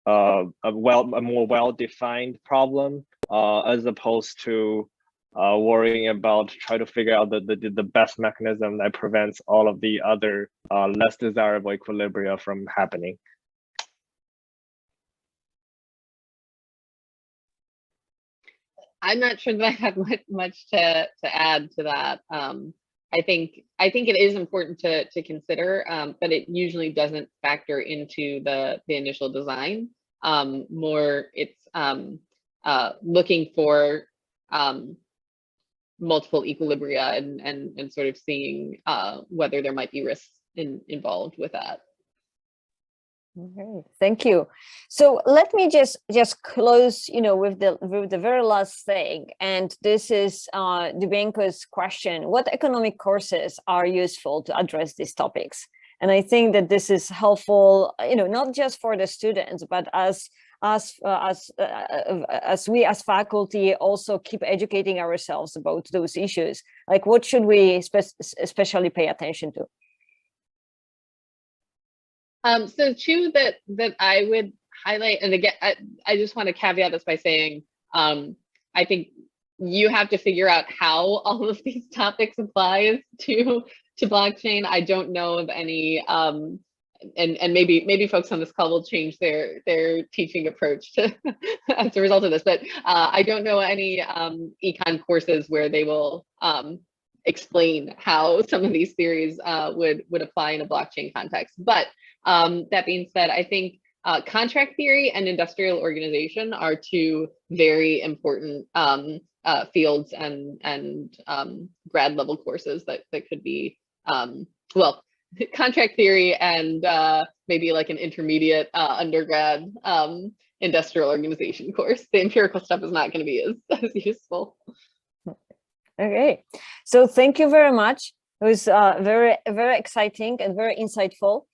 Speaker 3: more well-defined problem as opposed to worrying about trying to figure out the best mechanism that prevents all of the other less desirable equilibria from happening.
Speaker 2: I'm not sure that I have much to add to that. I think it is important to consider, but it usually doesn't factor into the initial design. More it's looking for multiple equilibria and sort of seeing whether there might be risks involved with that.
Speaker 1: Okay, thank you. So let me just close, with the very last thing, and this is Dubenko's question: what economic courses are useful to address these topics? And I think that this is helpful, not just for the students, but as we as faculty also keep educating ourselves about those issues. Like, what should we especially pay attention to?
Speaker 2: So two that I would highlight, and again, I just want to caveat this by saying, I think you have to figure out how all of these topics applies to blockchain. I don't know of any, and maybe folks on this call will change their teaching approach to as a result of this, but I don't know any econ courses where they will explain how some of these theories would apply in a blockchain context. But that being said, I think contract theory and industrial organization are two very important fields and grad level courses that could be, well, contract theory and maybe like an intermediate undergrad industrial organization course. The empirical stuff is not going to be as useful.
Speaker 1: Okay, so thank you very much. It was very, very exciting and very insightful.